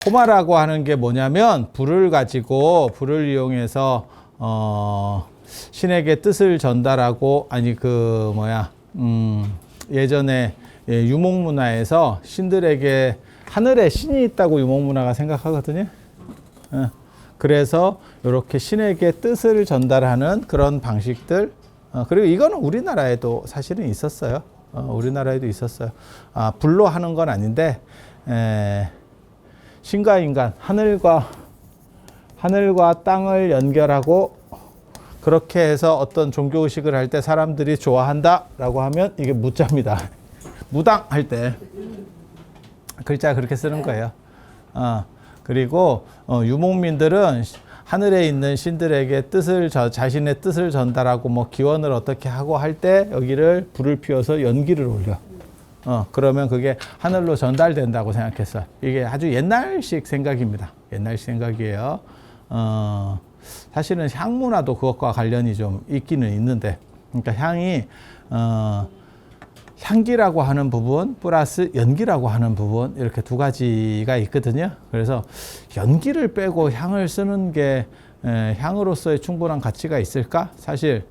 호마라고 하는 게 뭐냐면 불을 이용해서 신에게 뜻을 전달하고, 아니 예전에 유목문화에서 신들에게 하늘에 신이 있다고 유목문화가 생각하거든요. 그래서 이렇게 신에게 뜻을 전달하는 그런 방식들. 그리고 이거는 우리나라에도 사실은 있었어요. 우리나라에도 있었어요. 불로 하는 건 아닌데, 신과 인간, 하늘과 땅을 연결하고, 그렇게 해서 어떤 종교의식을 할 때 사람들이 좋아한다라고 하면 이게 무자입니다. 무당 할 때 글자 그렇게 쓰는 거예요. 그리고 유목민들은 하늘에 있는 신들에게 자신의 뜻을 전달하고 뭐 기원을 어떻게 하고 할 때 여기를 불을 피워서 연기를 올려. 그러면 그게 하늘로 전달된다고 생각했어요. 이게 아주 옛날식 생각입니다. 옛날식 생각이에요. 사실은 향 문화도 그것과 관련이 좀 있기는 있는데, 그러니까 향이 향기라고 하는 부분 플러스 연기라고 하는 부분, 이렇게 두 가지가 있거든요. 그래서 연기를 빼고 향을 쓰는 게 향으로서의 충분한 가치가 있을까? 사실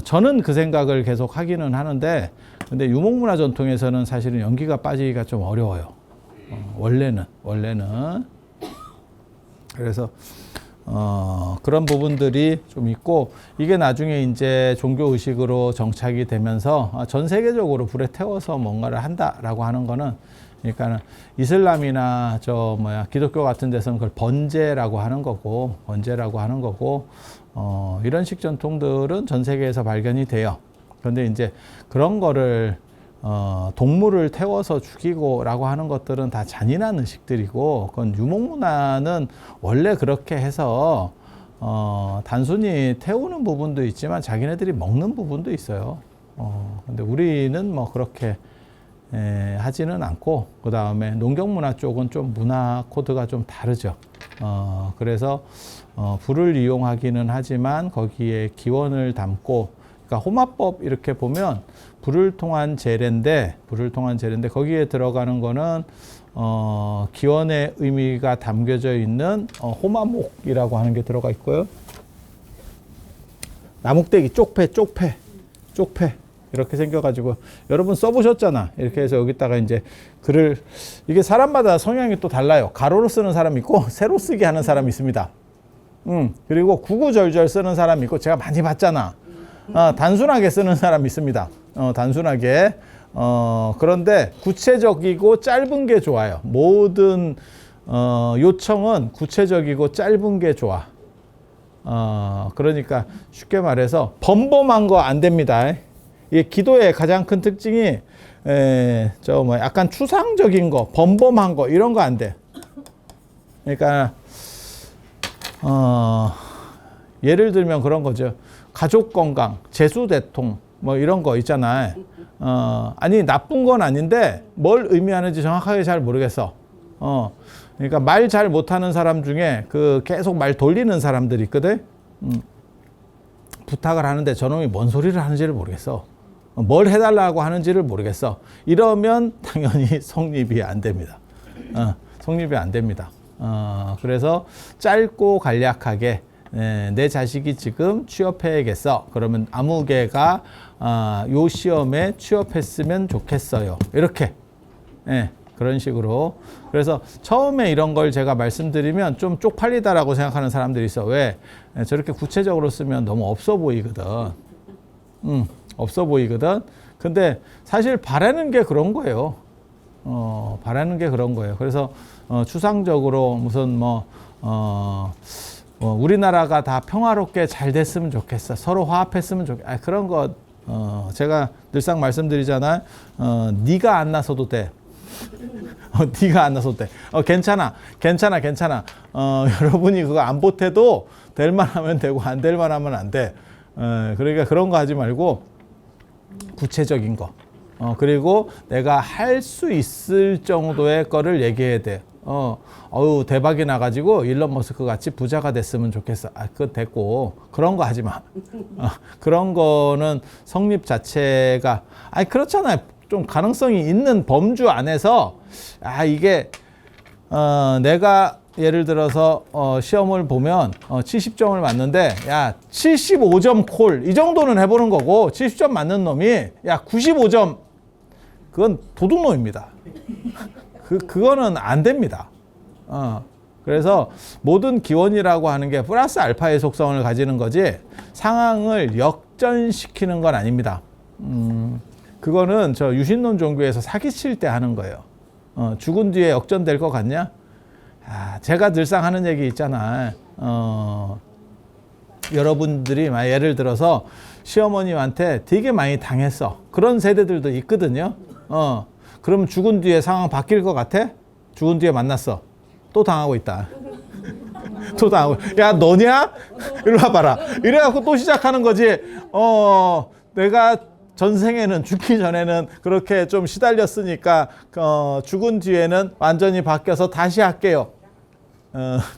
저는 그 생각을 계속 하기는 하는데, 근데 유목문화 전통에서는 사실은 연기가 빠지기가 좀 어려워요. 원래는. 그래서 그런 부분들이 좀 있고, 이게 나중에 이제 종교의식으로 정착이 되면서 전 세계적으로 불에 태워서 뭔가를 한다라고 하는 거는, 그러니까는 이슬람이나 기독교 같은 데서는 그걸 번제라고 하는 거고, 이런 식 전통들은 전 세계에서 발견이 돼요. 그런데 이제 그런 거를 동물을 태워서 죽이고라고 하는 것들은 다 잔인한 의식들이고, 그건 유목문화는 원래 그렇게 해서 단순히 태우는 부분도 있지만 자기네들이 먹는 부분도 있어요. 근데 우리는 뭐 그렇게 하지는 않고, 그 다음에 농경문화 쪽은 좀 문화 코드가 좀 다르죠. 그래서 불을 이용하기는 하지만 거기에 기원을 담고, 그러니까 호마법 이렇게 보면 불을 통한 제례인데 거기에 들어가는 거는 기원의 의미가 담겨져 있는 호마목이라고 하는 게 들어가 있고요. 나목대기, 쪽패 이렇게 생겨가지고 여러분 써보셨잖아. 이렇게 해서 여기다가 이제 글을, 이게 사람마다 성향이 또 달라요. 가로로 쓰는 사람이 있고 세로 쓰기 하는 사람이 있습니다. 그리고 구구절절 쓰는 사람이 있고, 제가 많이 봤잖아. 단순하게 쓰는 사람이 있습니다. 단순하게. 그런데 구체적이고 짧은 게 좋아요. 모든 요청은 구체적이고 짧은 게 좋아. 그러니까 쉽게 말해서 범범한 거 안 됩니다. 이게 기도의 가장 큰 특징이 약간 추상적인 거, 범범한 거, 이런 거 안 돼. 그러니까 예를 들면 그런 거죠. 가족 건강, 재수대통, 뭐 이런 거 있잖아요. 아니 나쁜 건 아닌데 뭘 의미하는지 정확하게 잘 모르겠어. 그러니까 말 잘 못하는 사람 중에 계속 말 돌리는 사람들이 있거든. 부탁을 하는데 저놈이 뭔 소리를 하는지를 모르겠어. 뭘 해달라고 하는지를 모르겠어. 이러면 당연히 성립이 안 됩니다. 성립이 안 됩니다. 그래서 짧고 간략하게, 내 자식이 지금 취업해야겠어. 그러면 아무개가 요 시험에 취업했으면 좋겠어요. 이렇게. 그런 식으로. 그래서 처음에 이런 걸 제가 말씀드리면 좀 쪽팔리다라고 생각하는 사람들이 있어. 왜? 저렇게 구체적으로 쓰면 너무 없어 보이거든. 없어 보이거든. 근데 사실 바라는 게 그런 거예요. 바라는 게 그런 거예요. 그래서 추상적으로 무슨 우리나라가 다 평화롭게 잘 됐으면 좋겠어. 서로 화합했으면 좋겠어. 그런 거 제가 늘상 말씀드리잖아요. 네가 안 나서도 돼. 네가 안 나서도 돼. 괜찮아. 여러분이 그거 안 보태도 될 만하면 되고 안 될 만하면 안 돼. 그러니까 그런 거 하지 말고 구체적인 거. 그리고 내가 할 수 있을 정도의 거를 얘기해야 돼. 대박이 나가지고 일론 머스크 같이 부자가 됐으면 좋겠어. 그거 됐고. 그런 거 하지 마. 그런 거는 성립 자체가, 그렇잖아요. 좀 가능성이 있는 범주 안에서, 이게, 내가 예를 들어서 시험을 보면 70점을 맞는데 야 75점 콜 이 정도는 해보는 거고 70점 맞는 놈이 야 95점 그건 도둑놈입니다. 그거는 안 됩니다. 그래서 모든 기원이라고 하는 게 플러스 알파의 속성을 가지는 거지 상황을 역전시키는 건 아닙니다. 그거는 저 유신론 종교에서 사기칠 때 하는 거예요. 죽은 뒤에 역전될 것 같냐? 제가 늘상 하는 얘기 있잖아. 여러분들이 예를 들어서 시어머님한테 되게 많이 당했어. 그런 세대들도 있거든요. 그럼 죽은 뒤에 상황 바뀔 것 같아? 죽은 뒤에 만났어. 또 당하고 있다. 또 당하고. 야 너냐? 이리 와봐라. 이래갖고 또 시작하는 거지. 내가 전생에는 죽기 전에는 그렇게 좀 시달렸으니까 죽은 뒤에는 완전히 바뀌어서 다시 할게요.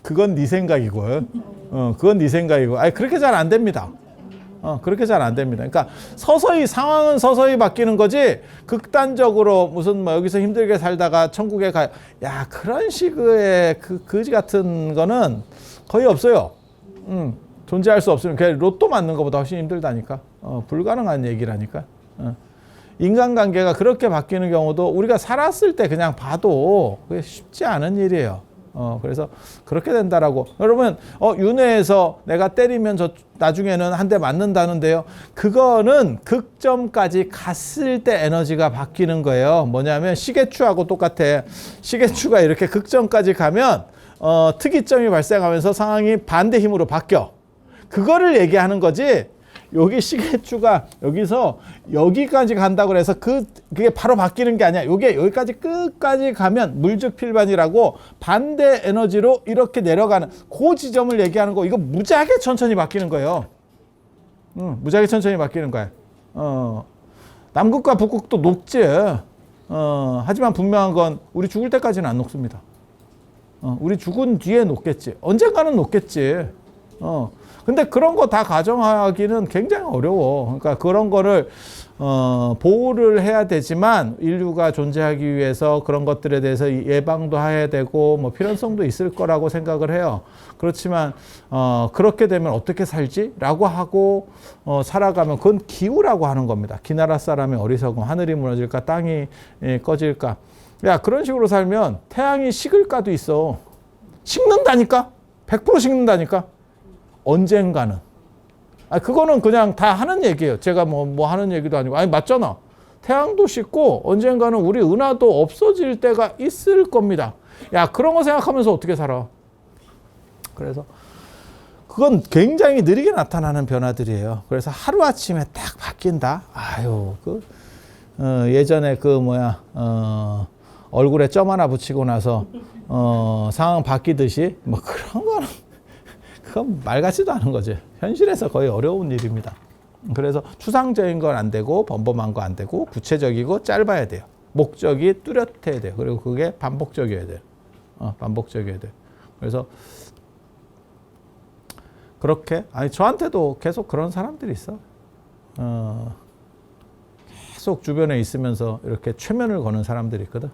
그건 네 생각이고, 그건 네 생각이고. 아니 그렇게 잘 안 됩니다. 그렇게 잘 안 됩니다. 그러니까 서서히 상황은 서서히 바뀌는 거지 극단적으로 무슨 뭐 여기서 힘들게 살다가 천국에 가, 야 그런 식의 그 거지 같은 거는 거의 없어요. 존재할 수 없으면 그냥 로또 맞는 것보다 훨씬 힘들다니까. 불가능한 얘기라니까. 인간관계가 그렇게 바뀌는 경우도 우리가 살았을 때 그냥 봐도 그게 쉽지 않은 일이에요. 그래서 그렇게 된다라고. 여러분, 윤회에서 내가 때리면 나중에는 한 대 맞는다는데요. 그거는 극점까지 갔을 때 에너지가 바뀌는 거예요. 뭐냐면 시계추하고 똑같아. 시계추가 이렇게 극점까지 가면 특이점이 발생하면서 상황이 반대 힘으로 바뀌어. 그거를 얘기하는 거지. 여기 시계추가 여기서 여기까지 간다고 그래서 그게 바로 바뀌는 게 아니야. 요게 여기까지 끝까지 가면 물즉필반이라고 반대 에너지로 이렇게 내려가는 그 지점을 얘기하는 거. 이거 무지하게 천천히 바뀌는 거예요. 무지하게 천천히 바뀌는 거야. 남극과 북극도 녹지. 하지만 분명한 건 우리 죽을 때까지는 안 녹습니다. 우리 죽은 뒤에 녹겠지. 언젠가는 녹겠지. 근데 그런 거 다 가정하기는 굉장히 어려워. 그러니까 그런 거를 보호를 해야 되지만 인류가 존재하기 위해서 그런 것들에 대해서 예방도 해야 되고 뭐 필연성도 있을 거라고 생각을 해요. 그렇지만 그렇게 되면 어떻게 살지? 라고 하고 살아가면 그건 기우라고 하는 겁니다. 기나라 사람의 어리석음, 하늘이 무너질까 땅이 꺼질까. 야 그런 식으로 살면 태양이 식을까도 있어. 식는다니까? 100% 식는다니까? 언젠가는. 그거는 그냥 다 하는 얘기예요. 제가 뭐 하는 얘기도 아니고. 아니, 맞잖아. 태양도 식고 언젠가는 우리 은하도 없어질 때가 있을 겁니다. 야, 그런 거 생각하면서 어떻게 살아? 그래서 그건 굉장히 느리게 나타나는 변화들이에요. 그래서 하루아침에 딱 바뀐다? 아유, 예전에 얼굴에 점 하나 붙이고 나서, 상황 바뀌듯이 뭐 그런 거는 그건 말 같지도 않은 거지. 현실에서 거의 어려운 일입니다. 그래서 추상적인 건 안 되고 범범한 거 안 되고 구체적이고 짧아야 돼요. 목적이 뚜렷해야 돼요. 그리고 그게 반복적이어야 돼요. 반복적이어야 돼요. 그래서 그렇게 저한테도 계속 그런 사람들이 있어. 계속 주변에 있으면서 이렇게 최면을 거는 사람들이 있거든.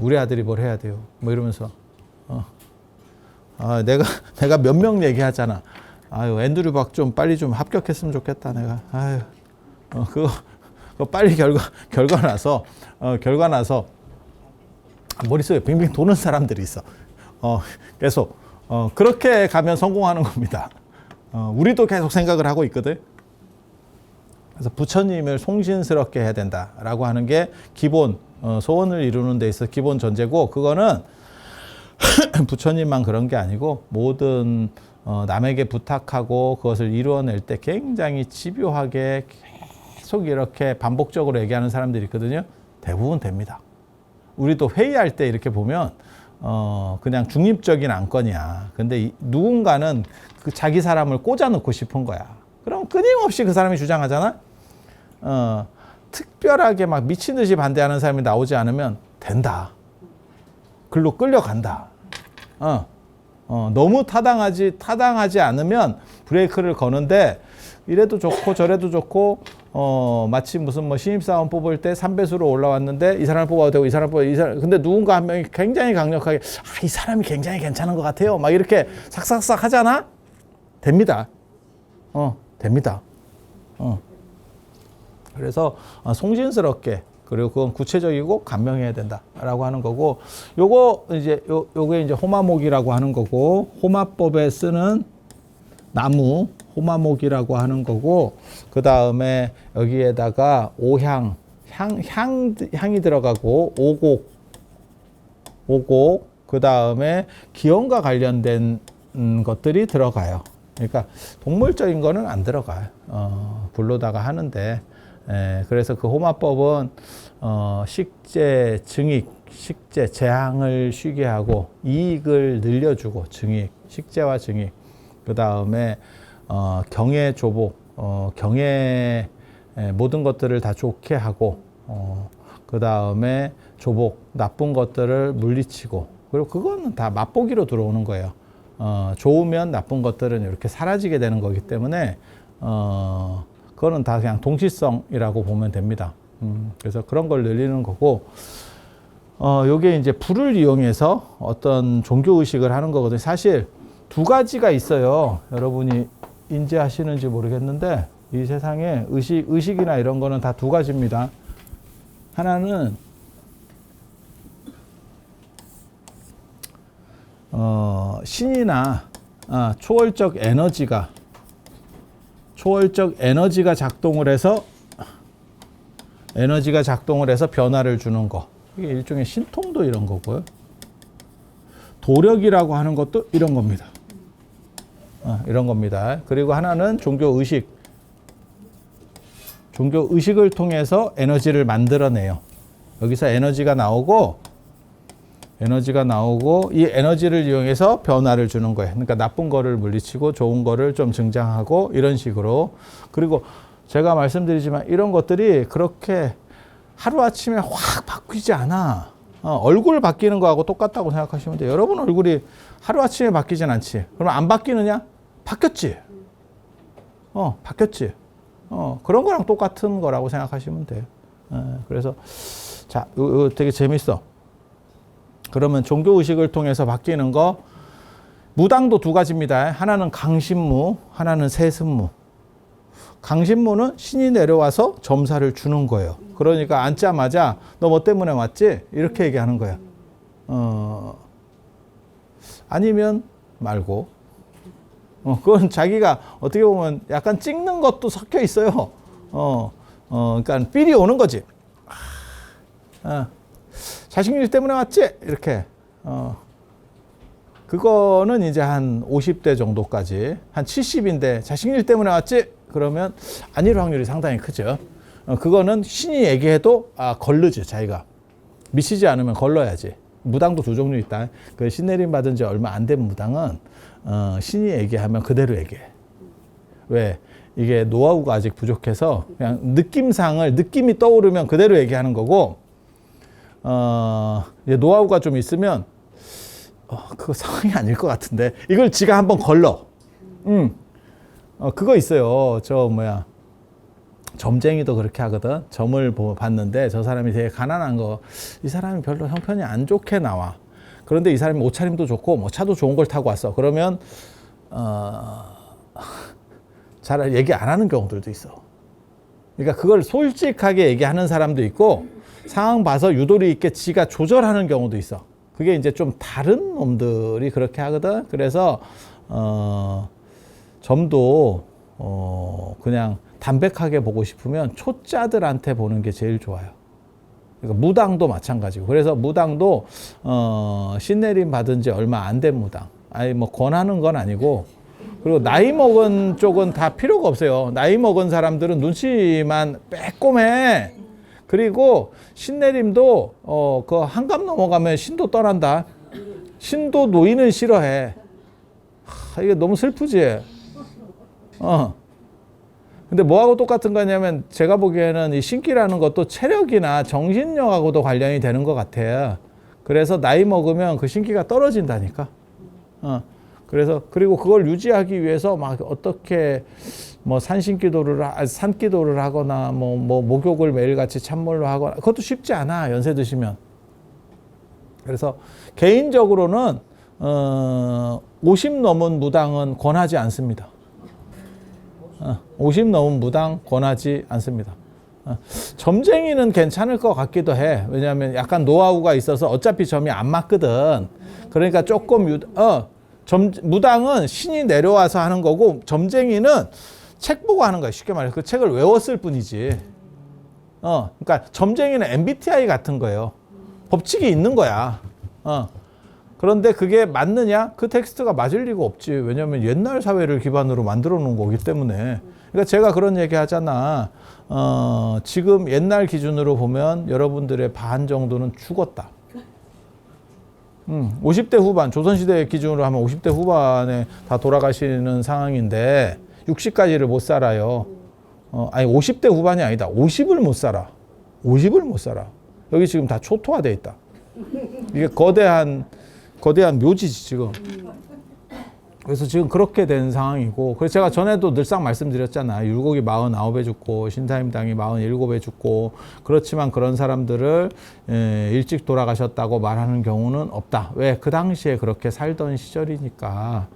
우리 아들이 뭘 해야 돼요. 뭐 이러면서. 내가 몇 명 얘기하잖아. 앤드류 박 좀 빨리 좀 합격했으면 좋겠다. 내가. 그거 빨리 결과 나서 머릿속에 빙빙 도는 사람들이 있어. 계속. 그렇게 가면 성공하는 겁니다. 우리도 계속 생각을 하고 있거든. 그래서 부처님을 송신스럽게 해야 된다라고 하는 게 기본, 소원을 이루는 데 있어 기본 전제고, 그거는 부처님만 그런 게 아니고 모든 남에게 부탁하고 그것을 이루어낼 때 굉장히 집요하게 계속 이렇게 반복적으로 얘기하는 사람들이 있거든요. 대부분 됩니다. 우리도 회의할 때 이렇게 보면 그냥 중립적인 안건이야. 근데 누군가는 그 자기 사람을 꽂아놓고 싶은 거야. 그럼 끊임없이 그 사람이 주장하잖아. 특별하게 막 미친 듯이 반대하는 사람이 나오지 않으면 된다. 글로 끌려간다. 너무 타당하지 않으면 브레이크를 거는데 이래도 좋고 저래도 좋고 마치 무슨 뭐 신입사원 뽑을 때 3배수로 올라왔는데 이 사람을 뽑아도 되고 이 사람 뽑아도 이 사람, 근데 누군가 한 명이 굉장히 강력하게 이 사람이 굉장히 괜찮은 것 같아요. 막 이렇게 삭삭삭 하잖아? 됩니다. 됩니다. 그래서 송진스럽게 그리고 그건 구체적이고 간명해야 된다라고 하는 거고 요거 이제 요게 이제 호마목이라고 하는 거고 호마법에 쓰는 나무 호마목이라고 하는 거고 그 다음에 여기에다가 오향 향이 들어가고 오곡 그 다음에 기원과 관련된 것들이 들어가요. 그러니까 동물적인 거는 안 들어가요. 불로다가 하는데 그래서 그 호마법은 식재, 증익, 식재, 재앙을 쉬게 하고 이익을 늘려주고 증익, 식재와 증익 그 다음에 경의 조복, 경의 모든 것들을 다 좋게 하고 그 다음에 조복, 나쁜 것들을 물리치고 그리고 그거는 다 맛보기로 들어오는 거예요. 좋으면 나쁜 것들은 이렇게 사라지게 되는 거기 때문에 그거는 다 그냥 동시성이라고 보면 됩니다. 그래서 그런 걸 늘리는 거고 요게 이제 불을 이용해서 어떤 종교의식을 하는 거거든요. 사실 두 가지가 있어요. 여러분이 인지하시는지 모르겠는데 이 세상에 의식이나 이런 거는 다 두 가지입니다. 하나는 신이나 초월적 에너지가 작동을 해서 변화를 주는 거. 이게 일종의 신통도 이런 거고요. 도력이라고 하는 것도 이런 겁니다. 이런 겁니다. 그리고 하나는 종교의식을 통해서 에너지를 만들어내요. 여기서 에너지가 나오고 이 에너지를 이용해서 변화를 주는 거예요. 그러니까 나쁜 거를 물리치고 좋은 거를 좀 증장하고 이런 식으로. 그리고 제가 말씀드리지만 이런 것들이 그렇게 하루아침에 확 바뀌지 않아. 얼굴 바뀌는 거하고 똑같다고 생각하시면 돼요. 여러분 얼굴이 하루아침에 바뀌진 않지. 그러면 안 바뀌느냐? 바뀌었지. 바뀌었지. 그런 거랑 똑같은 거라고 생각하시면 돼요. 그래서 자, 이거 되게 재밌어. 그러면 종교의식을 통해서 바뀌는 거 무당도 두 가지입니다. 하나는 강신무, 하나는 세습무. 강신무는 신이 내려와서 점사를 주는 거예요. 그러니까 앉자마자 너 뭐 때문에 왔지? 이렇게 얘기하는 거예요. 아니면 말고. 그건 자기가 어떻게 보면 약간 찍는 것도 섞여 있어요. 그러니까 삘이 오는 거지. 자식일 때문에 왔지? 이렇게. 그거는 이제 한 50대 정도까지, 한 70인데 자식일 때문에 왔지? 그러면 아닐 확률이 상당히 크죠. 그거는 신이 얘기해도 걸르지, 자기가. 미치지 않으면 걸러야지. 무당도 두 종류 있다. 그 신내림 받은 지 얼마 안 된 무당은 신이 얘기하면 그대로 얘기해. 왜? 이게 노하우가 아직 부족해서 그냥 느낌이 떠오르면 그대로 얘기하는 거고, 이제 노하우가 좀 있으면 그거 상황이 아닐 것 같은데 이걸 지가 한번 걸러. 그거 있어요. 점쟁이도 그렇게 하거든. 점을 봤는데 저 사람이 되게 가난한 거, 이 사람이 별로 형편이 안 좋게 나와. 그런데 이 사람이 옷차림도 좋고 뭐 차도 좋은 걸 타고 왔어. 그러면 잘 얘기 안 하는 경우들도 있어. 그러니까 그걸 솔직하게 얘기하는 사람도 있고 상황 봐서 유도리 있게 지가 조절하는 경우도 있어. 그게 이제 좀 다른 놈들이 그렇게 하거든. 그래서 점도 그냥 담백하게 보고 싶으면 초짜들한테 보는 게 제일 좋아요. 그러니까 무당도 마찬가지고. 그래서 무당도 신내림 받은 지 얼마 안 된 무당. 아니 뭐 권하는 건 아니고. 그리고 나이 먹은 쪽은 다 필요가 없어요. 나이 먹은 사람들은 눈치만 빼꼼해. 그리고 신내림도 그 한갑 넘어가면 신도 떠난다. 신도 노인은 싫어해. 이게 너무 슬프지. 근데 뭐하고 똑같은 거냐면 제가 보기에는 이 신기라는 것도 체력이나 정신력하고도 관련이 되는 것 같아요. 그래서 나이 먹으면 그 신기가 떨어진다니까. 그래서 그리고 그걸 유지하기 위해서 막 어떻게 뭐 산기도를 하거나 뭐 목욕을 매일같이 찬물로 하거나 그것도 쉽지 않아. 연세 드시면. 그래서 개인적으로는 50 넘은 무당은 권하지 않습니다. 50 넘은 무당 권하지 않습니다. 점쟁이는 괜찮을 것 같기도 해. 왜냐하면 약간 노하우가 있어서 어차피 점이 안 맞거든. 그러니까 조금 무당은 신이 내려와서 하는 거고, 점쟁이는 책 보고 하는 거야. 쉽게 말해서 그 책을 외웠을 뿐이지. 그러니까 점쟁이는 MBTI 같은 거예요. 법칙이 있는 거야. 그런데 그게 맞느냐? 그 텍스트가 맞을 리가 없지. 왜냐하면 옛날 사회를 기반으로 만들어 놓은 거기 때문에. 그러니까 제가 그런 얘기 하잖아. 지금 옛날 기준으로 보면 여러분들의 반 정도는 죽었다. 50대 후반, 조선시대 기준으로 하면 50대 후반에 다 돌아가시는 상황인데 60까지를 못 살아요. 아니 50대 후반이 아니다. 50을 못 살아. 50을 못 살아. 여기 지금 다 초토화돼 있다. 이게 거대한 묘지지 지금. 그래서 지금 그렇게 된 상황이고, 그래서 제가 전에도 늘상 말씀드렸잖아. 율곡이 49에 죽고 신사임당이 47에 죽고, 그렇지만 그런 사람들을 일찍 돌아가셨다고 말하는 경우는 없다. 왜? 그 당시에 그렇게 살던 시절이니까.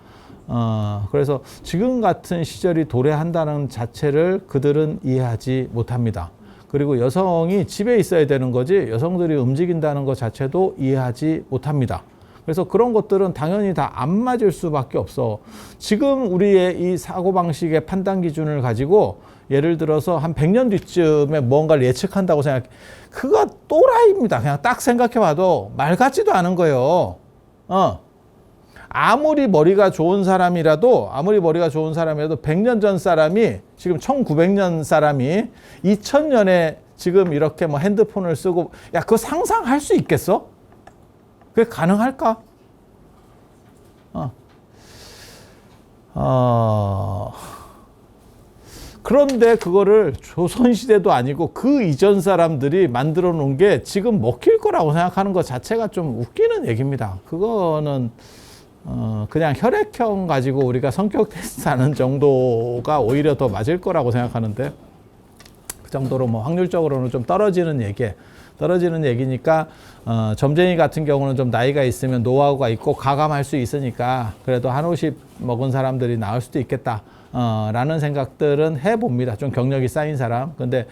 그래서 지금 같은 시절이 도래한다는 자체를 그들은 이해하지 못합니다. 그리고 여성이 집에 있어야 되는 거지 여성들이 움직인다는 것 자체도 이해하지 못합니다. 그래서 그런 것들은 당연히 다 안 맞을 수밖에 없어. 지금 우리의 이 사고방식의 판단 기준을 가지고 예를 들어서 한 100년 뒤쯤에 뭔가를 예측한다고 생각해. 그거 또라이입니다. 그냥 딱 생각해봐도 말 같지도 않은 거예요. 아무리 머리가 좋은 사람이라도 100년 전 사람이 지금 1900년 사람이 2000년에 지금 이렇게 뭐 핸드폰을 쓰고, 야, 그거 상상할 수 있겠어? 그게 가능할까? 그런데 그거를 조선시대도 아니고 그 이전 사람들이 만들어 놓은 게 지금 먹힐 거라고 생각하는 것 자체가 좀 웃기는 얘기입니다. 그거는 그냥 혈액형 가지고 우리가 성격 테스트 하는 정도가 오히려 더 맞을 거라고 생각하는데, 그 정도로 뭐 확률적으로는 좀 떨어지는 얘기니까, 점쟁이 같은 경우는 좀 나이가 있으면 노하우가 있고 가감할 수 있으니까 그래도 한 50 먹은 사람들이 나을 수도 있겠다. 라는 생각들은 해봅니다. 좀 경력이 쌓인 사람. 근데,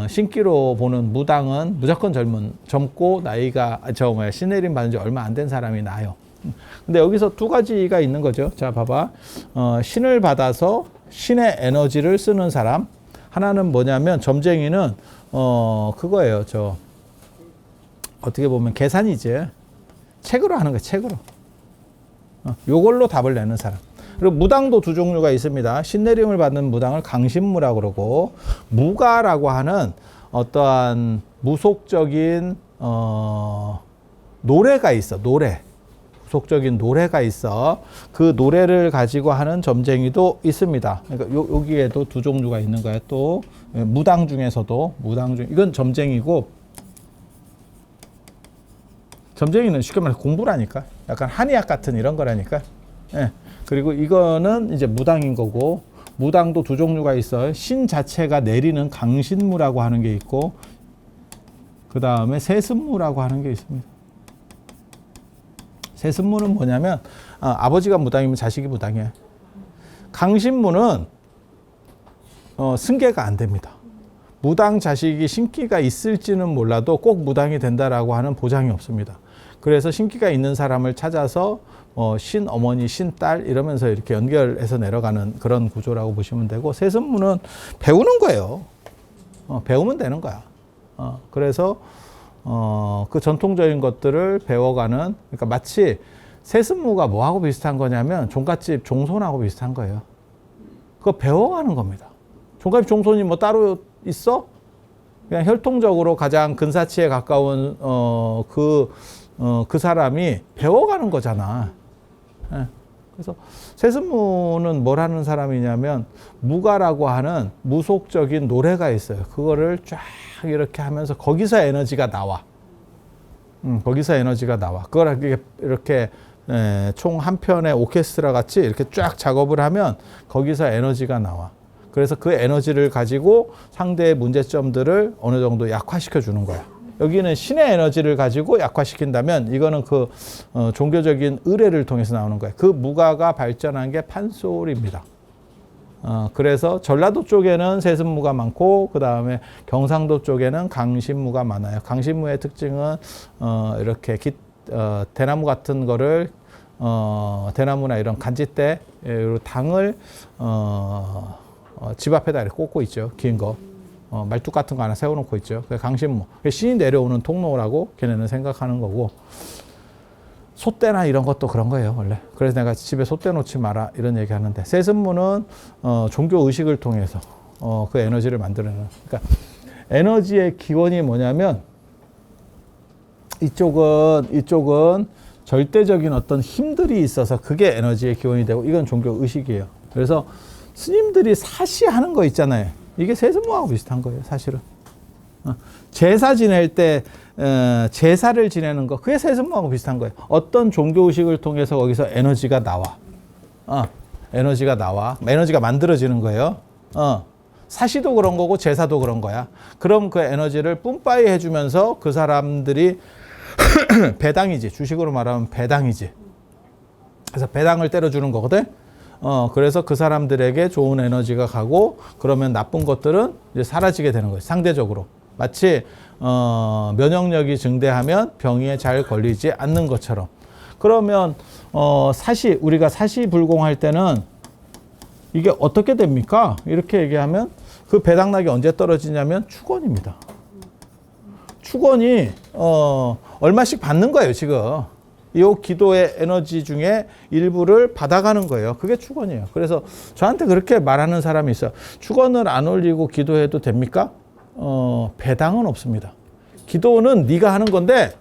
신기로 보는 무당은 무조건 젊고 나이가, 신내림 받은 지 얼마 안 된 사람이 나아요. 근데 여기서 두 가지가 있는 거죠. 자, 봐봐. 신을 받아서 신의 에너지를 쓰는 사람. 하나는 뭐냐면, 점쟁이는, 그거예요. 어떻게 보면 계산이지. 책으로 하는 거야, 책으로. 요걸로 답을 내는 사람. 그리고 무당도 두 종류가 있습니다. 신내림을 받는 무당을 강신무라고 그러고, 무가라고 하는 어떠한 무속적인, 노래가 있어, 무속적인 노래가 있어. 그 노래를 가지고 하는 점쟁이도 있습니다. 그러니까 여기에도 두 종류가 있는 거야. 또 무당 중에서도 이건 점쟁이고, 점쟁이는 쉽게 말해서 공부라니까. 약간 한의학 같은 이런 거라니까. 예. 그리고 이거는 이제 무당인 거고, 무당도 두 종류가 있어요. 신 자체가 내리는 강신무라고 하는 게 있고, 그 다음에 세습무라고 하는 게 있습니다. 세습무는 뭐냐면, 아버지가 무당이면 자식이 무당이에요. 강신무는 승계가 안 됩니다. 무당 자식이 신기가 있을지는 몰라도 꼭 무당이 된다라고 하는 보장이 없습니다. 그래서 신기가 있는 사람을 찾아서 신어머니, 신딸 이러면서 이렇게 연결해서 내려가는 그런 구조라고 보시면 되고, 세습무는 배우는 거예요. 배우면 되는 거야. 그래서 그 전통적인 것들을 배워가는, 그러니까 마치 세습무가 뭐하고 비슷한 거냐면 종갓집 종손하고 비슷한 거예요. 그거 배워가는 겁니다. 종갓집 종손이 뭐 따로 있어? 그냥 혈통적으로 가장 근사치에 가까운 그 사람이 배워가는 거잖아. 예. 그래서 세습무는 뭘 하는 사람이냐면, 무가라고 하는 무속적인 노래가 있어요. 그거를 쫙 이렇게 하면서 거기서 에너지가 나와. 거기서 에너지가 나와. 그걸 이렇게 총 한 편의 오케스트라 같이 이렇게 쫙 작업을 하면 거기서 에너지가 나와. 그래서 그 에너지를 가지고 상대의 문제점들을 어느 정도 약화시켜 주는 거야. 여기는 신의 에너지를 가지고 약화시킨다면 이거는 그 종교적인 의례를 통해서 나오는 거예요. 그 무가가 발전한 게 판소리입니다. 그래서 전라도 쪽에는 세습무가 많고 그 다음에 경상도 쪽에는 강신무가 많아요. 강신무의 특징은 이렇게 대나무 같은 거를 대나무나 이런 간짓대 당을 집 앞에다 이렇게 꽂고 있죠. 긴 거. 말뚝 같은 거 하나 세워놓고 있죠. 강신무. 신이 내려오는 통로라고 걔네는 생각하는 거고, 솥대나 이런 것도 그런 거예요, 원래. 그래서 내가 집에 솥대 놓지 마라 이런 얘기 하는데, 세습무는 종교 의식을 통해서 그 에너지를 만들어내는. 그러니까 에너지의 기원이 뭐냐면, 이쪽은 절대적인 어떤 힘들이 있어서 그게 에너지의 기원이 되고, 이건 종교 의식이에요. 그래서 스님들이 사시하는 거 있잖아요. 이게 세습무하고 비슷한 거예요, 사실은. 제사 지낼 때 제사를 지내는 거, 그게 세습무하고 비슷한 거예요. 어떤 종교의식을 통해서 거기서 에너지가 나와. 에너지가 나와. 에너지가 만들어지는 거예요. 사시도 그런 거고 제사도 그런 거야. 그럼 그 에너지를 뿜빠이 해주면서 그 사람들이 배당이지. 주식으로 말하면 배당이지. 그래서 배당을 때려주는 거거든. 그래서 그 사람들에게 좋은 에너지가 가고, 그러면 나쁜 것들은 이제 사라지게 되는 거예요. 상대적으로. 마치, 면역력이 증대하면 병에 잘 걸리지 않는 것처럼. 그러면, 우리가 사시불공할 때는 이게 어떻게 됩니까? 이렇게 얘기하면 그 배당락이 언제 떨어지냐면 축원입니다. 축원이, 얼마씩 받는 거예요, 지금. 이 기도의 에너지 중에 일부를 받아가는 거예요. 그게 축원이에요. 그래서 저한테 그렇게 말하는 사람이 있어요. 축원을 안 올리고 기도해도 됩니까? 배당은 없습니다. 기도는 네가 하는 건데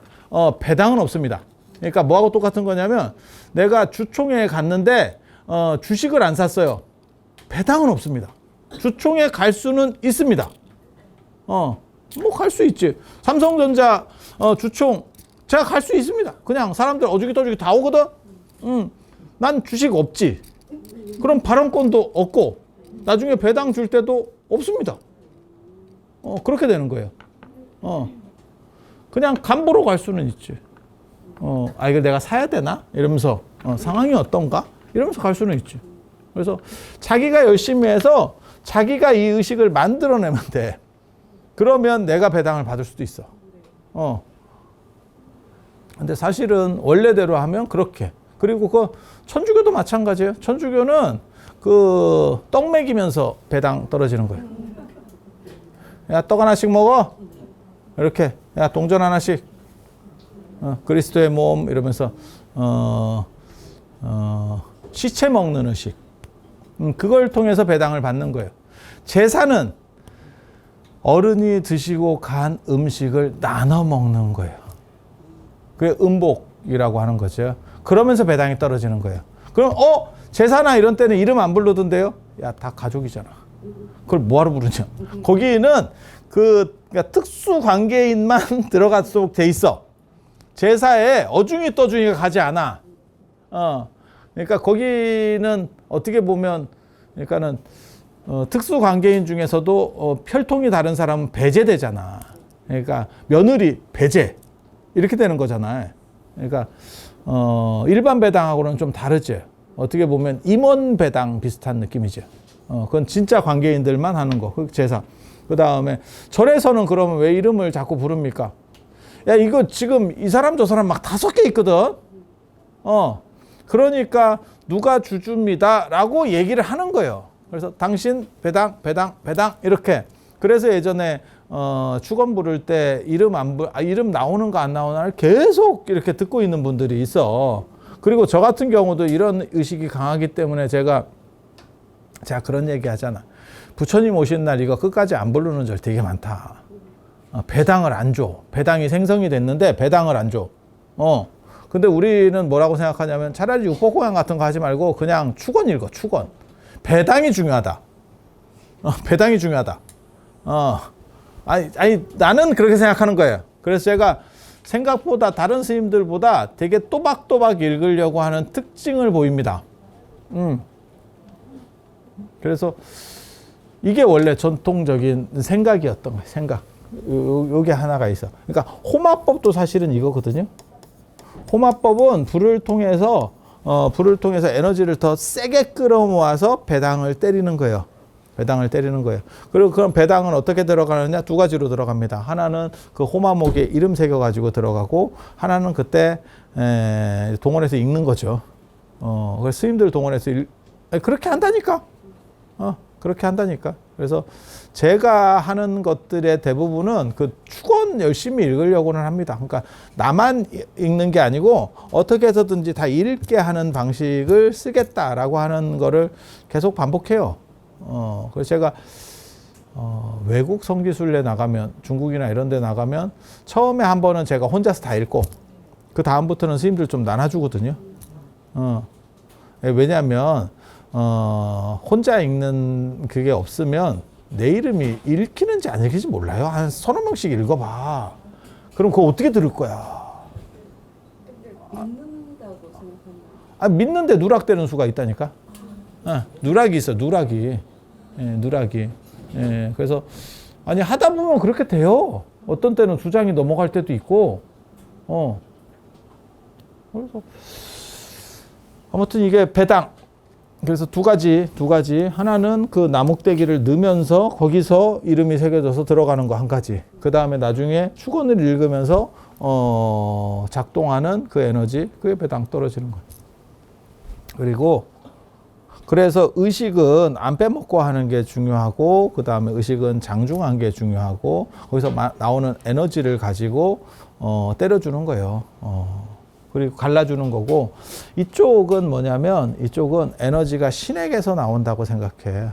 배당은 없습니다. 그러니까 뭐하고 똑같은 거냐면, 내가 주총회에 갔는데 주식을 안 샀어요. 배당은 없습니다. 주총회 갈 수는 있습니다. 뭐 갈 수 있지. 삼성전자 주총 제가 갈 수 있습니다. 그냥 사람들 어주기 떠주기 다 오거든. 난 주식 없지. 그럼 발언권도 없고 나중에 배당 줄 때도 없습니다. 그렇게 되는 거예요. 그냥 간보러 갈 수는 있지. 이걸 내가 사야 되나? 이러면서 상황이 어떤가? 이러면서 갈 수는 있지. 그래서 자기가 열심히 해서 자기가 이 의식을 만들어내면 돼. 그러면 내가 배당을 받을 수도 있어. 근데 사실은 원래대로 하면 그렇게. 그리고 그 천주교도 마찬가지예요. 천주교는 그 떡 먹이면서 배당 떨어지는 거예요. 야, 떡 하나씩 먹어. 이렇게. 야, 동전 하나씩. 그리스도의 몸 이러면서 시체 먹는 의식. 그걸 통해서 배당을 받는 거예요. 제사는 어른이 드시고 간 음식을 나눠 먹는 거예요. 그게 음복이라고 하는 거죠. 그러면서 배당이 떨어지는 거예요. 그럼 제사나 이런 때는 이름 안 부르던데요? 야, 다 가족이잖아. 그걸 뭐하러 부르냐? 거기는 그러니까 특수 관계인만 들어가도록 돼 있어. 제사에 어중이 떠중이가 가지 않아. 그러니까 거기는 어떻게 보면, 그러니까는 특수 관계인 중에서도 혈통이 다른 사람은 배제되잖아. 그러니까 며느리 배제. 이렇게 되는 거잖아요. 그러니까 일반 배당하고는 좀 다르죠. 어떻게 보면 임원 배당 비슷한 느낌이죠. 그건 진짜 관계인들만 하는 거, 그 제사. 그 다음에 절에서는 그러면 왜 이름을 자꾸 부릅니까? 야, 이거 지금 이 사람 저 사람 막 5개 있거든. 그러니까 누가 주줍니다 라고 얘기를 하는 거예요. 그래서 당신 배당 이렇게. 그래서 예전에 축원 부를 때 이름 나오는 거 안 나오나를 계속 이렇게 듣고 있는 분들이 있어. 그리고 저 같은 경우도 이런 의식이 강하기 때문에 제가 그런 얘기 하잖아. 부처님 오신 날 이거 끝까지 안 부르는 절 되게 많다. 배당을 안 줘. 배당이 생성이 됐는데 배당을 안 줘. 근데 우리는 뭐라고 생각하냐면 차라리 육법공양 같은 거 하지 말고 그냥 축원 읽어. 축원. 배당이 중요하다. 배당이 중요하다. 아니, 나는 그렇게 생각하는 거예요. 그래서 제가 생각보다 다른 스님들보다 되게 또박또박 읽으려고 하는 특징을 보입니다. 그래서 이게 원래 전통적인 생각이었던 거예요. 생각. 요게 하나가 있어. 그러니까 호마법도 사실은 이거거든요. 호마법은 불을 통해서 에너지를 더 세게 끌어모아서 배당을 때리는 거예요. 배당을 때리는 거예요. 그리고 그럼 배당은 어떻게 들어가느냐? 두 가지로 들어갑니다. 하나는 그 호마목에 이름 새겨가지고 들어가고, 하나는 그때 동원해서 읽는 거죠. 그래서 스님들 동원해서 그렇게 한다니까. 그렇게 한다니까. 그래서 제가 하는 것들의 대부분은 그 축원 열심히 읽으려고는 합니다. 그러니까 나만 읽는 게 아니고 어떻게 해서든지 다 읽게 하는 방식을 쓰겠다라고 하는 거를 계속 반복해요. 그래서 제가 외국 성기순례 나가면, 중국이나 이런 데 나가면 처음에 한 번은 제가 혼자서 다 읽고 그 다음부터는 스님들 좀 나눠주거든요. 왜냐하면 혼자 읽는 그게 없으면 내 이름이 읽히는지 안 읽히는지 몰라요. 한 서너 명씩 읽어봐. 그럼 그거 어떻게 들을 거야? 근데 믿는다고 생각하면 믿는데 누락되는 수가 있다니까. 누락이 있어, 누락이. 누락이. 그래서 아니 하다 보면 그렇게 돼요. 어떤 때는 2장이 넘어갈 때도 있고. 그래서 아무튼 이게 배당. 그래서 두 가지. 하나는 그 나목대기를 넣으면서 거기서 이름이 새겨져서 들어가는 거 한 가지. 그 다음에 나중에 축원을 읽으면서 작동하는 그 에너지, 그게 배당 떨어지는 거예요. 그리고 그래서 의식은 안 빼먹고 하는 게 중요하고, 그 다음에 의식은 장중한 게 중요하고, 거기서 나오는 에너지를 가지고 때려주는 거예요. 그리고 갈라주는 거고, 이쪽은 뭐냐면 이쪽은 에너지가 신에게서 나온다고 생각해.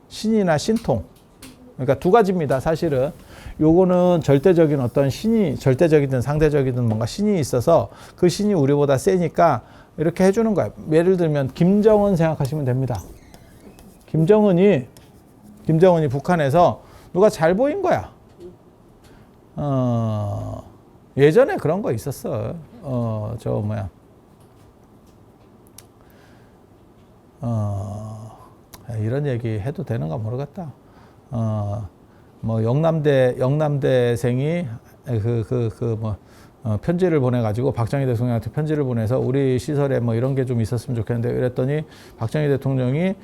신이나 신통. 그러니까 두 가지입니다. 사실은 요거는 절대적인 어떤 신이, 절대적이든 상대적이든 뭔가 신이 있어서 그 신이 우리보다 세니까 이렇게 해주는 거야. 예를 들면 김정은 생각하시면 됩니다. 김정은이 북한에서 누가 잘 보인 거야. 예전에 그런 거 있었어. 이런 얘기 해도 되는가 모르겠다. 뭐 영남대생이 편지를 보내가지고 박정희 대통령한테 편지를 보내서 우리 시설에 뭐 이런 게 좀 있었으면 좋겠는데, 이랬더니 박정희 대통령이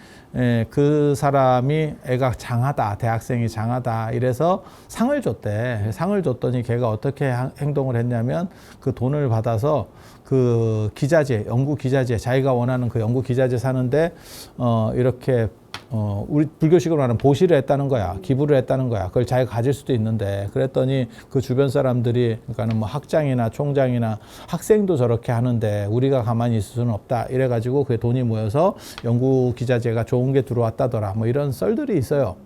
그 사람이 애가 장하다, 대학생이 장하다 이래서 상을 줬대. 상을 줬더니 걔가 어떻게 행동을 했냐면 그 돈을 받아서 그 기자재, 연구 기자재, 자기가 원하는 그 연구 기자재 사는데 이렇게 우리 불교식으로 하는 보시를 했다는 거야. 기부를 했다는 거야. 그걸 자기가 가질 수도 있는데, 그랬더니 그 주변 사람들이, 그러니까는 뭐 학장이나 총장이나 학생도 저렇게 하는데 우리가 가만히 있을 수는 없다. 이래가지고 그게 돈이 모여서 연구 기자재가 좋은 게 들어왔다더라. 뭐 이런 썰들이 있어요.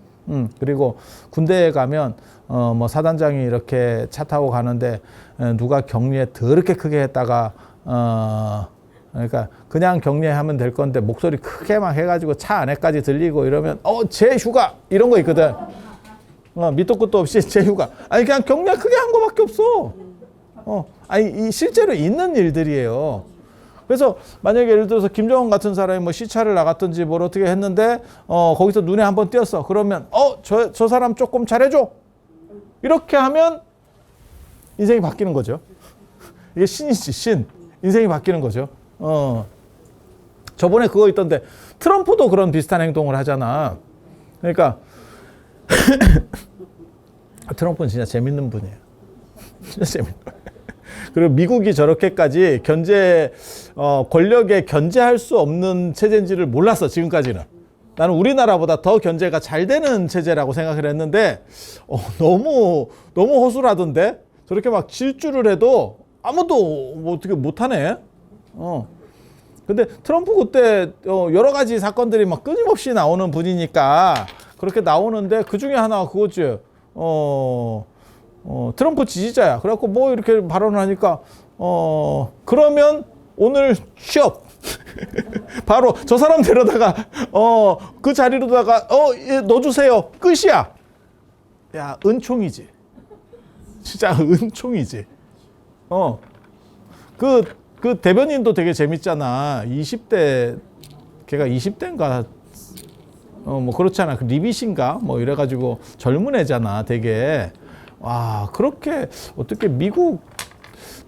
그리고 군대에 가면 뭐 사단장이 이렇게 차 타고 가는데 누가 격리에 더럽게 크게 했다가 그러니까 그냥 격리하면 될 건데 목소리 크게 막 해가지고 차 안에까지 들리고 이러면 재휴가 이런 거 있거든. 밑도 끝도 없이 재휴가. 아니 그냥 격리 크게 한 거밖에 없어. 아니 실제로 있는 일들이에요. 그래서 만약에 예를 들어서 김정은 같은 사람이 뭐 시차를 나갔든지 뭘 어떻게 했는데 거기서 눈에 한번 띄었어. 그러면 저 사람 조금 잘해줘. 이렇게 하면 인생이 바뀌는 거죠. 이게 신이지, 신. 인생이 바뀌는 거죠. 저번에 그거 있던데 트럼프도 그런 비슷한 행동을 하잖아. 그러니까 트럼프는 진짜 재밌는 분이에요. 진짜 재밌는 분이에요. 그리고 미국이 저렇게까지 권력에 견제할 수 없는 체제인지를 몰랐어, 지금까지는. 나는 우리나라보다 더 견제가 잘 되는 체제라고 생각을 했는데 너무 허술하던데. 저렇게 막 질주를 해도 아무도 뭐 어떻게 못하네. 근데 트럼프 그때 여러 가지 사건들이 막 끊임없이 나오는 분이니까 그렇게 나오는데, 그 중에 하나가 그거지. 트럼프 지지자야. 그래갖고 뭐 이렇게 발언을 하니까 그러면 오늘 취업. 바로 저 사람 데려다가 그 자리로다가 넣어주세요. 끝이야. 야, 은총이지. 진짜 은총이지. 그 대변인도 되게 재밌잖아. 20대, 걔가 20대인가, 뭐 그렇잖아. 그 리빗인가? 뭐 이래가지고 젊은 애잖아, 되게. 와, 그렇게 어떻게 미국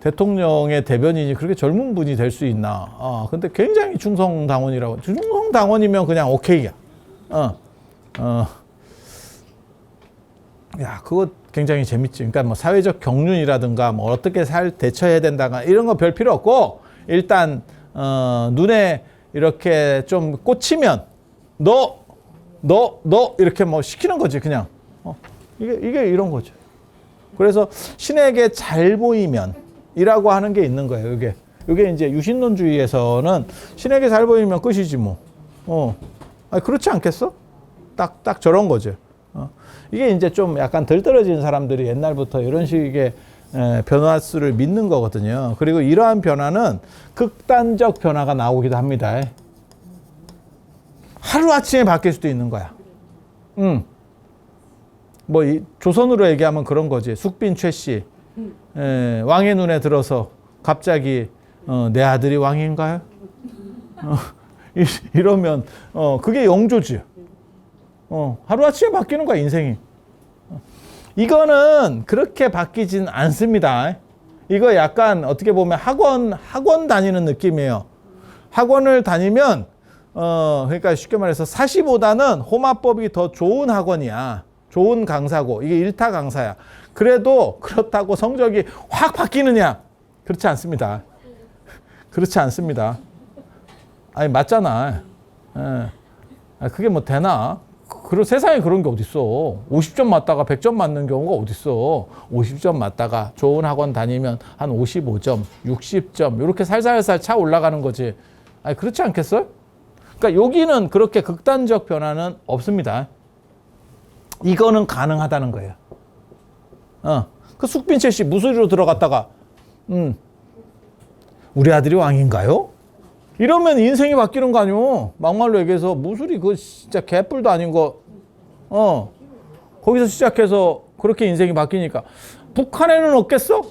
대통령의 대변인이 그렇게 젊은 분이 될 수 있나. 근데 굉장히 충성당원이라고. 충성당원이면 그냥 오케이야. 야, 그거 굉장히 재밌지. 그러니까 뭐 사회적 경륜이라든가 뭐 어떻게 대처해야 된다가 이런 거 별 필요 없고, 일단, 눈에 이렇게 좀 꽂히면, 너 이렇게 뭐 시키는 거지, 그냥. 이게 이런 거죠. 그래서 신에게 잘 보이면 이라고 하는 게 있는 거예요, 이게 이제 유신론주의에서는 신에게 잘 보이면 끝이지 뭐. 아니, 그렇지 않겠어? 딱 저런 거죠. 이게 이제 좀 약간 덜 떨어진 사람들이 옛날부터 이런 식의 변화수를 믿는 거거든요. 그리고 이러한 변화는 극단적 변화가 나오기도 합니다. 하루아침에 바뀔 수도 있는 거야. 뭐 조선으로 얘기하면 그런 거지. 숙빈 최씨 왕의 눈에 들어서 갑자기 내 아들이 왕인가요? 이러면 그게 영조지. 하루아침에 바뀌는 거야, 인생이. 이거는 그렇게 바뀌진 않습니다. 이거 약간 어떻게 보면 학원 다니는 느낌이에요. 학원을 다니면 그러니까 쉽게 말해서 사시보다는 호마법이 더 좋은 학원이야. 좋은 강사고, 이게 일타 강사야. 그래도 그렇다고 성적이 확 바뀌느냐? 그렇지 않습니다. 그렇지 않습니다. 아니, 맞잖아. 그게 뭐 되나? 그리고 세상에 그런 게 어딨어. 50점 맞다가 100점 맞는 경우가 어딨어. 50점 맞다가 좋은 학원 다니면 한 55점, 60점 이렇게 살살살 차 올라가는 거지. 아니, 그렇지 않겠어요? 그러니까 여기는 그렇게 극단적 변화는 없습니다. 이거는 가능하다는 거예요. 그 숙빈채 씨 무술로 들어갔다가 우리 아들이 왕인가요? 이러면 인생이 바뀌는 거 아니오? 막말로 얘기해서 무술이 그 진짜 개뿔도 아닌 거 거기서 시작해서 그렇게 인생이 바뀌니까. 북한에는 없겠어?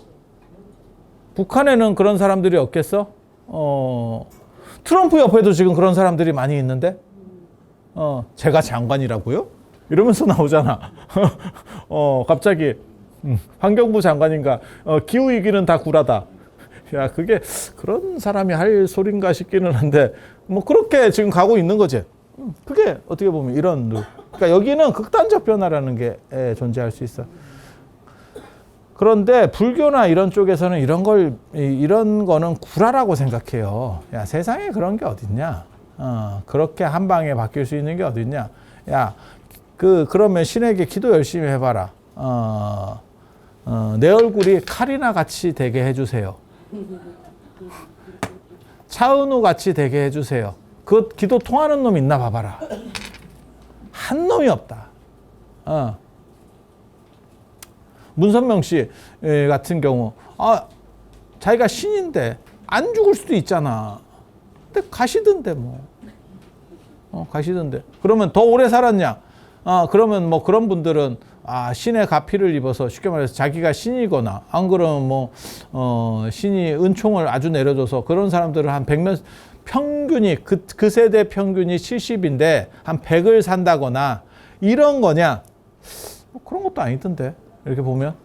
북한에는 그런 사람들이 없겠어? 트럼프 옆에도 지금 그런 사람들이 많이 있는데 제가 장관이라고요? 이러면서 나오잖아. 갑자기 환경부 장관인가 기후위기는 다 구라다. 야, 그게 그런 사람이 할 소린가 싶기는 한데 뭐 그렇게 지금 가고 있는 거지. 그게 어떻게 보면 이런 그러니까 여기는 극단적 변화라는 게 존재할 수 있어. 그런데 불교나 이런 쪽에서는 이런 거는 구라라고 생각해요. 야, 세상에 그런 게 어딨냐? 그렇게 한 방에 바뀔 수 있는 게 어딨냐? 야, 그러면 신에게 기도 열심히 해봐라. 내 얼굴이 칼이나 같이 되게 해주세요. 차은우 같이 되게 해주세요. 그 기도 통하는 놈 있나 봐봐라. 한 놈이 없다. 문선명 씨 같은 경우 자기가 신인데 안 죽을 수도 있잖아. 근데 가시던데 뭐. 가시던데. 그러면 더 오래 살았냐? 그러면 뭐 그런 분들은 신의 가피를 입어서 쉽게 말해서 자기가 신이거나 안 그러면 뭐 신이 은총을 아주 내려줘서 그런 사람들은 한 100몇 평균이 그 세대 평균이 70인데 한 100을 산다거나 이런 거냐? 뭐 그런 것도 아니던데. 이렇게 보면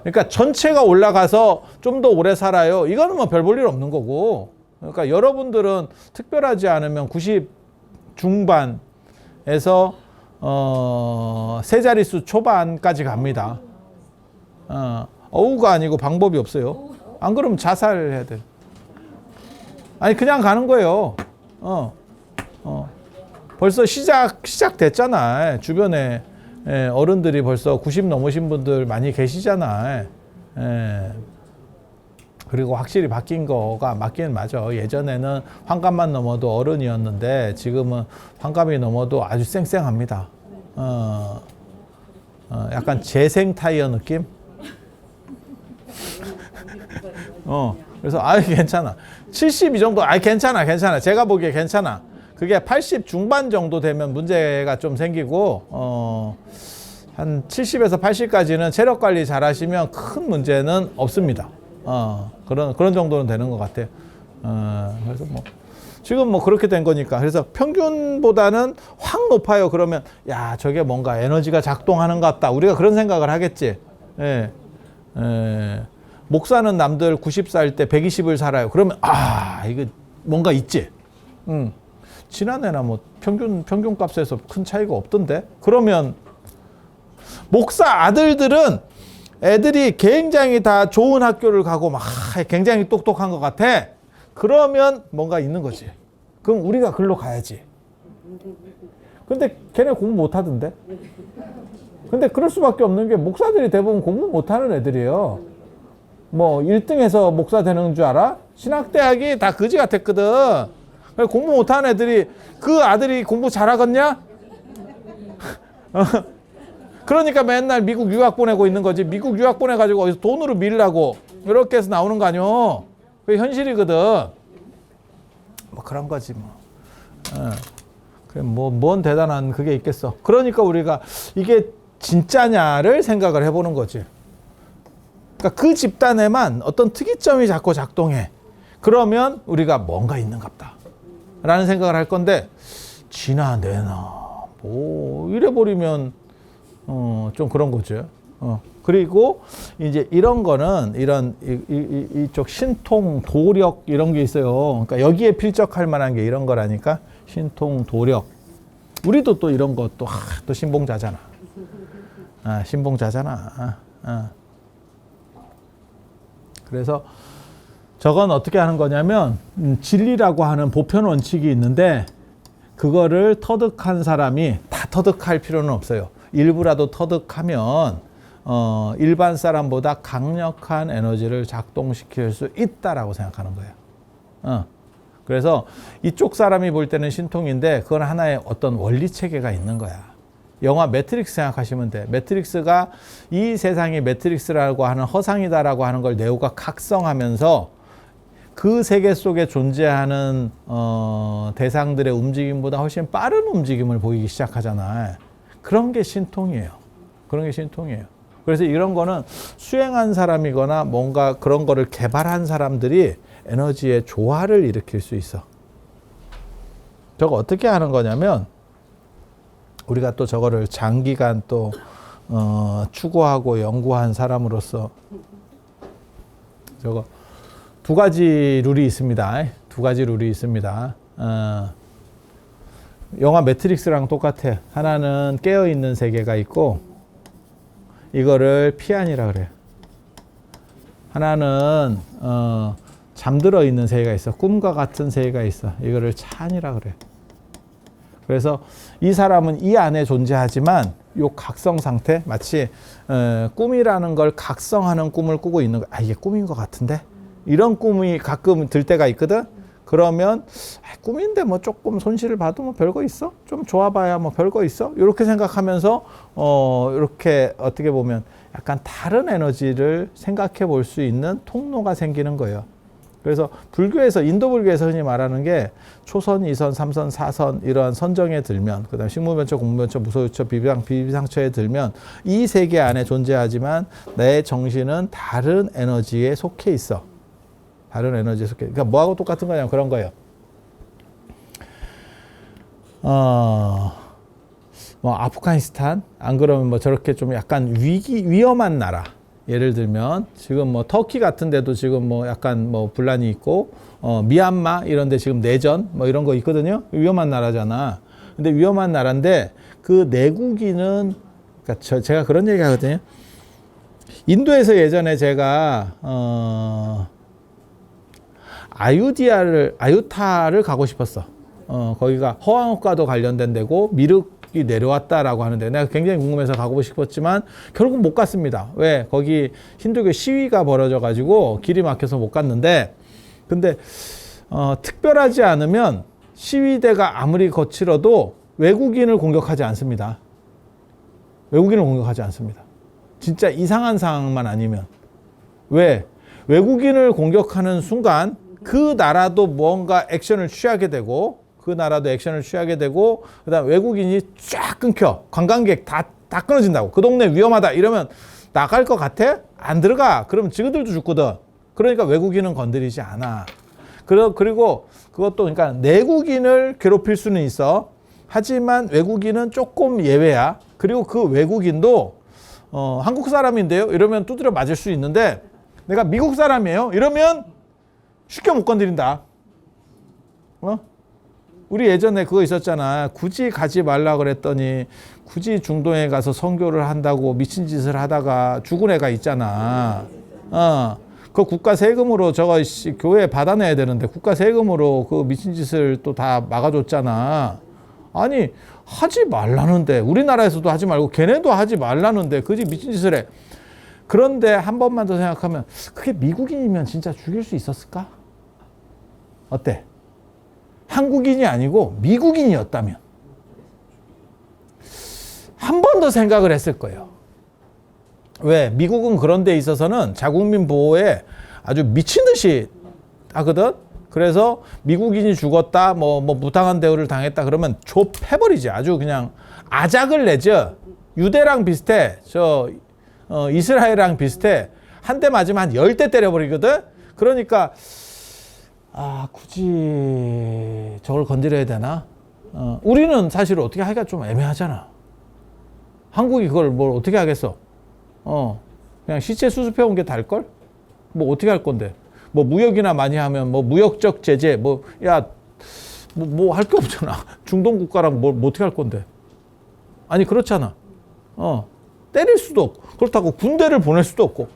그러니까 전체가 올라가서 좀 더 오래 살아요. 이거는 뭐 별 볼 일 없는 거고. 그러니까 여러분들은 특별하지 않으면 90 중반에서 세 자릿수 초반까지 갑니다. 어우가 아니고 방법이 없어요. 안 그러면 자살해야 돼. 아니 그냥 가는 거예요. 벌써 시작됐잖아. 주변에 어른들이 벌써 90 넘으신 분들 많이 계시잖아. 그리고 확실히 바뀐 거가 맞긴 맞아. 예전에는 환갑만 넘어도 어른이었는데 지금은 환갑이 넘어도 아주 쌩쌩합니다. 약간 재생 타이어 느낌? 그래서 괜찮아. 70 이 정도 괜찮아. 제가 보기에 괜찮아. 그게 80 중반 정도 되면 문제가 좀 생기고 한 70에서 80까지는 체력 관리 잘 하시면 큰 문제는 없습니다. 그런 정도는 되는 것 같아요. 그래서 뭐, 지금 뭐 그렇게 된 거니까. 그래서 평균보다는 확 높아요. 그러면, 야, 저게 뭔가 에너지가 작동하는 것 같다. 우리가 그런 생각을 하겠지. 예. 목사는 남들 90살 때 120을 살아요. 그러면, 이거 뭔가 있지. 지난해나 뭐 평균 값에서 큰 차이가 없던데. 그러면 목사 아들들은 애들이 굉장히 다 좋은 학교를 가고 막 굉장히 똑똑한 것 같아. 그러면 뭔가 있는 거지. 그럼 우리가 글로 가야지. 근데 걔네 공부 못 하던데. 근데 그럴 수밖에 없는 게 목사들이 대부분 공부 못 하는 애들이에요. 뭐 1등해서 목사 되는 줄 알아? 신학대학이 다 거지 같았거든. 공부 못하는 애들이 그 아들이 공부 잘하겠냐? 그러니까 맨날 미국 유학 보내고 있는 거지. 미국 유학 보내가지고 어디서 돈으로 밀라고 이렇게 해서 나오는 거 아니오. 그게 현실이거든. 뭐 그런 거지 뭐. 그래 뭔 대단한 그게 있겠어. 그러니까 우리가 이게 진짜냐를 생각을 해보는 거지. 그러니까 그 집단에만 어떤 특이점이 자꾸 작동해. 그러면 우리가 뭔가 있는갑다 라는 생각을 할 건데, 지나 내나 뭐 이래버리면 좀 그런 거죠. 그리고 이제 이런 거는 이런 이쪽 신통 도력 이런 게 있어요. 그러니까 여기에 필적할 만한 게 이런 거라니까. 신통 도력. 우리도 또 이런 것도 또 신봉자잖아. 신봉자잖아. 그래서 저건 어떻게 하는 거냐면, 진리라고 하는 보편 원칙이 있는데, 그거를 터득한 사람이 다 터득할 필요는 없어요. 일부라도 터득하면 일반 사람보다 강력한 에너지를 작동시킬 수 있다라고 생각하는 거예요. 그래서 이쪽 사람이 볼 때는 신통인데, 그건 하나의 어떤 원리 체계가 있는 거야. 영화 매트릭스 생각하시면 돼. 매트릭스가 이 세상이 매트릭스라고 하는 허상이다라고 하는 걸 네오가 각성하면서 그 세계 속에 존재하는 대상들의 움직임보다 훨씬 빠른 움직임을 보이기 시작하잖아. 그런 게 신통이에요. 그런 게 신통이에요. 그래서 이런 거는 수행한 사람이거나 뭔가 그런 거를 개발한 사람들이 에너지의 조화를 일으킬 수 있어. 저거 어떻게 하는 거냐면, 우리가 또 저거를 장기간 또 추구하고 연구한 사람으로서 저거 두 가지 룰이 있습니다. 두 가지 룰이 있습니다. 영화 매트릭스랑 똑같아. 하나는 깨어있는 세계가 있고, 이거를 피안이라 그래요. 하나는 잠들어 있는 세계가 있어. 꿈과 같은 세계가 있어. 이거를 찬이라 그래. 그래서 이 사람은 이 안에 존재하지만 요 각성 상태, 마치 꿈이라는 걸 각성하는 꿈을 꾸고 있는 거야. 이게 꿈인 것 같은데? 이런 꿈이 가끔 들 때가 있거든? 그러면 꿈인데 뭐 조금 손실을 봐도 뭐 별거 있어? 좀 좋아봐야 뭐 별거 있어? 이렇게 생각하면서 이렇게 어떻게 보면 약간 다른 에너지를 생각해 볼 수 있는 통로가 생기는 거예요. 그래서 불교에서, 인도 불교에서 흔히 말하는 게 초선, 2선, 3선, 4선 이러한 선정에 들면, 그 다음에 식무변처, 공무변처, 무소유처, 비비상처에 들면 이 세계 안에 존재하지만 내 정신은 다른 에너지에 속해 있어. 다른 에너지에 속해. 그러니까 뭐하고 똑같은 거냐면 그런 거예요. 뭐 아프가니스탄? 안 그러면 뭐 저렇게 좀 약간 위험한 나라. 예를 들면 지금 뭐 터키 같은 데도 지금 뭐 약간 뭐 분란이 있고, 미얀마 이런 데 지금 내전 뭐 이런 거 있거든요. 위험한 나라잖아. 근데 위험한 나라인데 그 내국인은, 그러니까 제가 그런 얘기 하거든요. 인도에서 예전에 제가 아유타를 가고 싶었어. 거기가 허황업과도 관련된 데고 미륵이 내려왔다라고 하는데, 내가 굉장히 궁금해서 가고 싶었지만 결국 못 갔습니다. 왜? 거기 힌두교 시위가 벌어져 가지고 길이 막혀서 못 갔는데, 근데 특별하지 않으면 시위대가 아무리 거칠어도 외국인을 공격하지 않습니다. 외국인을 공격하지 않습니다. 진짜 이상한 상황만 아니면. 왜? 외국인을 공격하는 순간 그 나라도 뭔가 액션을 취하게 되고, 그 나라도 액션을 취하게 되고, 그다음 외국인이 쫙 끊겨. 관광객 다 다 끊어진다고. 그 동네 위험하다 이러면 나갈 것 같아? 안 들어가. 그러면 지그들도 죽거든. 그러니까 외국인은 건드리지 않아. 그리고 그것도 그러니까 내국인을 괴롭힐 수는 있어. 하지만 외국인은 조금 예외야. 그리고 그 외국인도 한국 사람인데요? 이러면 두드려 맞을 수 있는데 내가 미국 사람이에요? 이러면 쉽게 못 건드린다. 우리 예전에 그거 있었잖아. 굳이 가지 말라 그랬더니 굳이 중동에 가서 선교를 한다고 미친 짓을 하다가 죽은 애가 있잖아. 그 국가 세금으로 저거 교회에 받아내야 되는데 국가 세금으로 그 미친 짓을 또 다 막아줬잖아. 아니 하지 말라는데 우리나라에서도 하지 말고 걔네도 하지 말라는데 그지 미친 짓을 해. 그런데 한 번만 더 생각하면 그게 미국인이면 진짜 죽일 수 있었을까? 어때? 한국인이 아니고 미국인이었다면 한 번 더 생각을 했을 거예요. 왜? 미국은 그런 데 있어서는 자국민 보호에 아주 미친 듯이 하거든. 그래서 미국인이 죽었다, 뭐 무당한 대우를 당했다 그러면 좁혀버리지. 아주 그냥 아작을 내죠. 유대랑 비슷해. 이스라엘이랑 비슷해. 한 대 맞으면 한 10대 때려버리거든. 그러니까 굳이 저걸 건드려야 되나? 우리는 사실 어떻게 하기가 좀 애매하잖아. 한국이 그걸 뭘 어떻게 하겠어? 그냥 시체 수습해 온 게 달걸? 뭐 어떻게 할 건데? 뭐 무역이나 많이 하면 뭐 무역적 제재 뭐 할 게 없잖아. 중동 국가랑 뭐 어떻게 할 건데? 아니 그렇잖아. 때릴 수도 없고 그렇다고 군대를 보낼 수도 없고.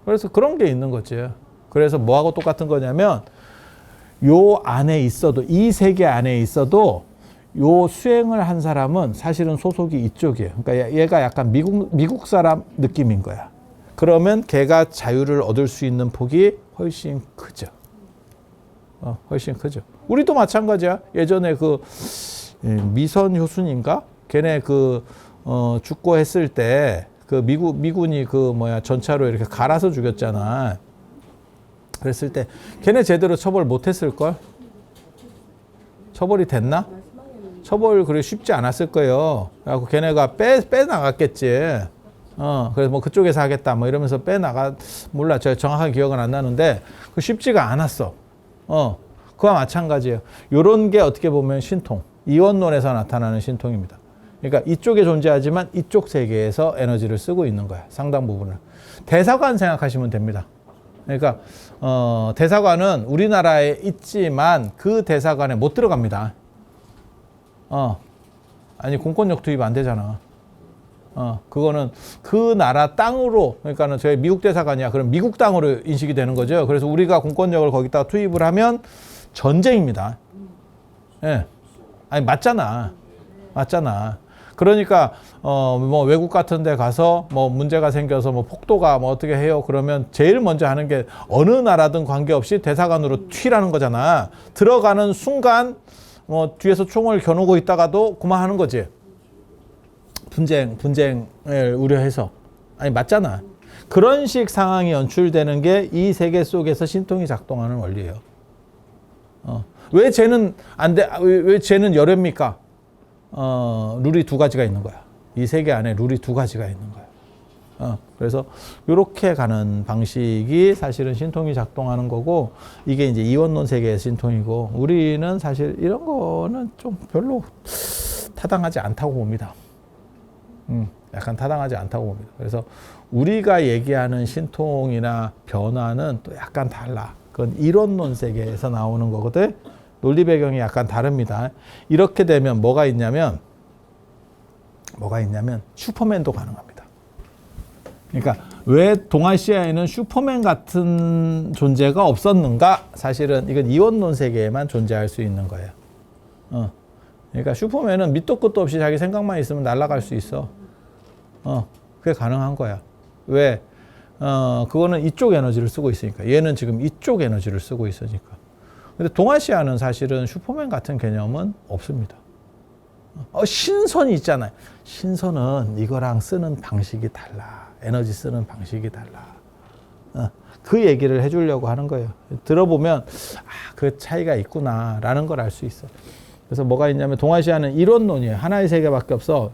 그래서 그런 게 있는 거지. 그래서 뭐하고 똑같은 거냐면 요 안에 있어도 이 세계 안에 있어도 요 수행을 한 사람은 사실은 소속이 이쪽이에요. 그러니까 얘가 약간 미국 사람 느낌인 거야. 그러면 걔가 자유를 얻을 수 있는 폭이 훨씬 크죠. 훨씬 크죠. 우리도 마찬가지야. 예전에 그 미선 효순인가? 걔네 죽고 했을 때 그 미군이 전차로 이렇게 갈아서 죽였잖아. 그랬을 때 걔네 제대로 처벌 못 했을 걸? 처벌이 됐나? 처벌 그래 쉽지 않았을 거예요. 그래갖고 걔네가 빼 나갔겠지. 그래서 뭐 그쪽에서 하겠다 뭐 이러면서 몰라. 제가 정확하게 기억은 안 나는데 그 쉽지가 않았어. 그와 마찬가지예요. 요런 게 어떻게 보면 신통, 이원론에서 나타나는 신통입니다. 그러니까 이쪽에 존재하지만 이쪽 세계에서 에너지를 쓰고 있는 거야. 상당 부분을. 대사관 생각하시면 됩니다. 그러니까 대사관은 우리나라에 있지만 그 대사관에 못 들어갑니다. 아니 공권력 투입 안 되잖아. 그거는 그 나라 땅으로, 그러니까는 저희 미국 대사관이야. 그럼 미국 땅으로 인식이 되는 거죠. 그래서 우리가 공권력을 거기다 투입을 하면 전쟁입니다. 예. 아니 맞잖아. 그러니까 뭐 외국 같은 데 가서 뭐 문제가 생겨서 뭐 폭도가 뭐 어떻게 해요? 그러면 제일 먼저 하는 게 어느 나라든 관계없이 대사관으로 튀라는 거잖아. 들어가는 순간 뭐 뒤에서 총을 겨누고 있다가도 그만하는 거지. 분쟁을 우려해서. 아니 맞잖아. 그런 식 상황이 연출되는 게 이 세계 속에서 신통이 작동하는 원리예요. 왜 쟤는 안 돼? 왜 쟤는 열애입니까? 룰이 두 가지가 있는 거야. 이 세계 안에 룰이 두 가지가 있는 거야. 그래서 이렇게 가는 방식이 사실은 신통이 작동하는 거고, 이게 이제 이원론 세계의 신통이고, 우리는 사실 이런 거는 좀 별로 타당하지 않다고 봅니다. 약간 타당하지 않다고 봅니다. 그래서 우리가 얘기하는 신통이나 변화는 또 약간 달라. 그건 이론론 세계에서 나오는 거거든. 논리 배경이 약간 다릅니다. 이렇게 되면 뭐가 있냐면 슈퍼맨도 가능합니다. 그러니까 왜 동아시아에는 슈퍼맨 같은 존재가 없었는가? 사실은 이건 이원론 세계에만 존재할 수 있는 거예요. 그러니까 슈퍼맨은 밑도 끝도 없이 자기 생각만 있으면 날아갈 수 있어. 그게 가능한 거야. 왜? 그거는 이쪽 에너지를 쓰고 있으니까. 얘는 지금 이쪽 에너지를 쓰고 있으니까. 근데 동아시아는 사실은 슈퍼맨 같은 개념은 없습니다. 신선이 있잖아요. 신선은 이거랑 쓰는 방식이 달라. 에너지 쓰는 방식이 달라. 그 얘기를 해주려고 하는 거예요. 들어보면 그 차이가 있구나라는 걸 알 수 있어. 그래서 뭐가 있냐면 동아시아는 이론론이에요. 하나의 세계밖에 없어.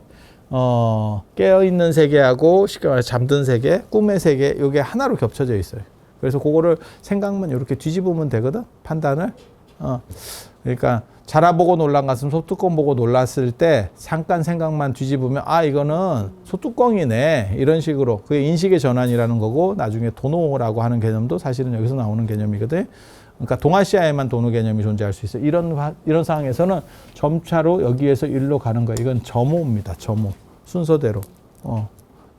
깨어있는 세계하고 쉽게 말해 잠든 세계, 꿈의 세계, 이게 하나로 겹쳐져 있어요. 그래서 그거를 생각만 이렇게 뒤집으면 되거든, 판단을. 그러니까 자라보고 놀란 가슴 소뚜껑 보고 놀랐을 때 잠깐 생각만 뒤집으면 아 이거는 소뚜껑이네 이런 식으로 그게 인식의 전환이라는 거고 나중에 도노라고 하는 개념도 사실은 여기서 나오는 개념이거든. 그러니까 동아시아에만 도노 개념이 존재할 수 있어. 이런 상황에서는 점차로 여기에서 일로 가는 거야. 이건 점호입니다. 점호 순서대로.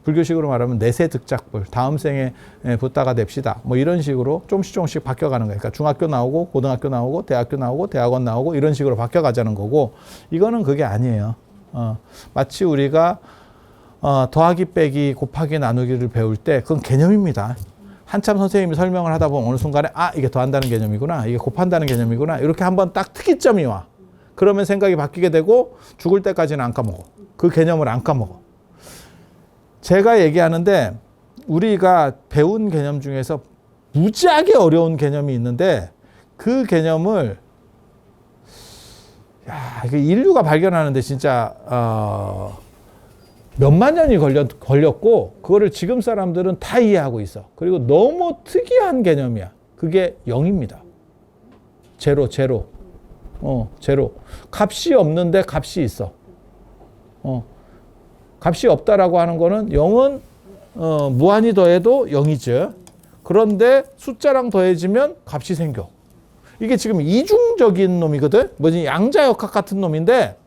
불교식으로 말하면 내세 득작불, 다음 생에 붓다가 냅시다. 뭐 이런 식으로 조금씩 바뀌어가는 거예요. 그러니까 중학교 나오고 고등학교 나오고 대학교 나오고 대학원 나오고 이런 식으로 바뀌어가자는 거고 이거는 그게 아니에요. 마치 우리가 더하기 빼기 곱하기 나누기를 배울 때 그건 개념입니다. 한참 선생님이 설명을 하다 보면 어느 순간에 아 이게 더한다는 개념이구나 이게 곱한다는 개념이구나 이렇게 한번 딱 특이점이 와. 그러면 생각이 바뀌게 되고 죽을 때까지는 안 까먹어. 그 개념을 안 까먹어. 제가 얘기하는데 우리가 배운 개념 중에서 무지하게 어려운 개념이 있는데 그 개념을 인류가 발견하는데 진짜 몇만 년이 걸렸고 그거를 지금 사람들은 다 이해하고 있어. 그리고 너무 특이한 개념이야. 그게 0입니다. 제로. 제로. 값이 없는데 값이 있어. 값이 없다라고 하는 거는 0은 무한히 더해도 0이죠. 그런데 숫자랑 더해지면 값이 생겨. 이게 지금 이중적인 놈이거든. 뭐지 양자역학 같은 놈인데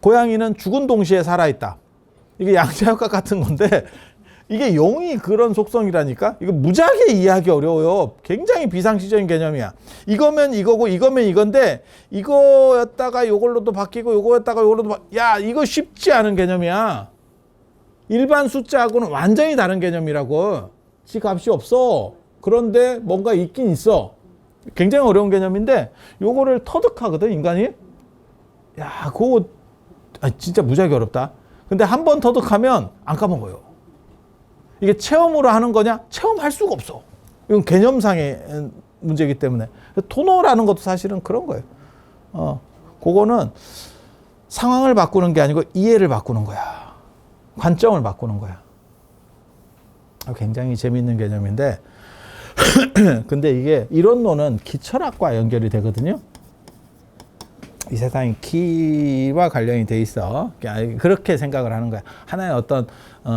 고양이는 죽은 동시에 살아있다. 이게 양자역학 같은 건데 이게 0이 그런 속성이라니까. 이거 무지하게 이해하기 어려워요. 굉장히 비상식적인 개념이야. 이거면 이거고 이거면 이건데 이거였다가 이걸로도 바뀌고 이거였다가 이걸로도 야 이거 쉽지 않은 개념이야. 일반 숫자하고는 완전히 다른 개념이라고. 지 값이 없어. 그런데 뭔가 있긴 있어. 굉장히 어려운 개념인데 요거를 터득하거든 인간이. 야 그거 진짜 무지하게 어렵다. 근데 한 번 터득하면 안 까먹어요. 이게 체험으로 하는 거냐? 체험할 수가 없어. 이건 개념상의 문제이기 때문에. 토너라는 것도 사실은 그런 거예요. 그거는 상황을 바꾸는 게 아니고 이해를 바꾸는 거야. 관점을 바꾸는 거야. 굉장히 재미있는 개념인데 근데 이게 이론론은 기철학과 연결이 되거든요. 이 세상이 기와 관련이 돼 있어. 그렇게 생각을 하는 거야. 하나의 어떤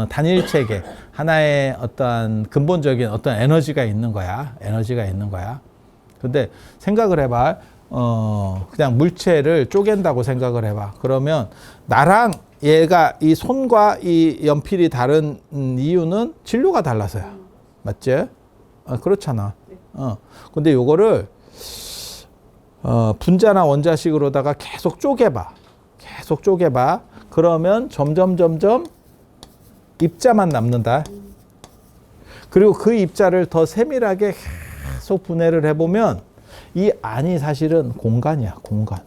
단일 체계, 하나의 어떤 근본적인 어떤 에너지가 있는 거야. 에너지가 있는 거야. 근데 생각을 해봐. 그냥 물체를 쪼갠다고 생각을 해봐. 그러면 나랑 얘가 이 손과 이 연필이 다른 이유는 진로가 달라서야. 맞지? 그렇잖아. 근데 요거를 분자나 원자식으로다가 계속 쪼개봐. 계속 쪼개봐. 그러면 점점 입자만 남는다. 그리고 그 입자를 더 세밀하게 계속 분해를 해보면 이 안이 사실은 공간이야. 공간.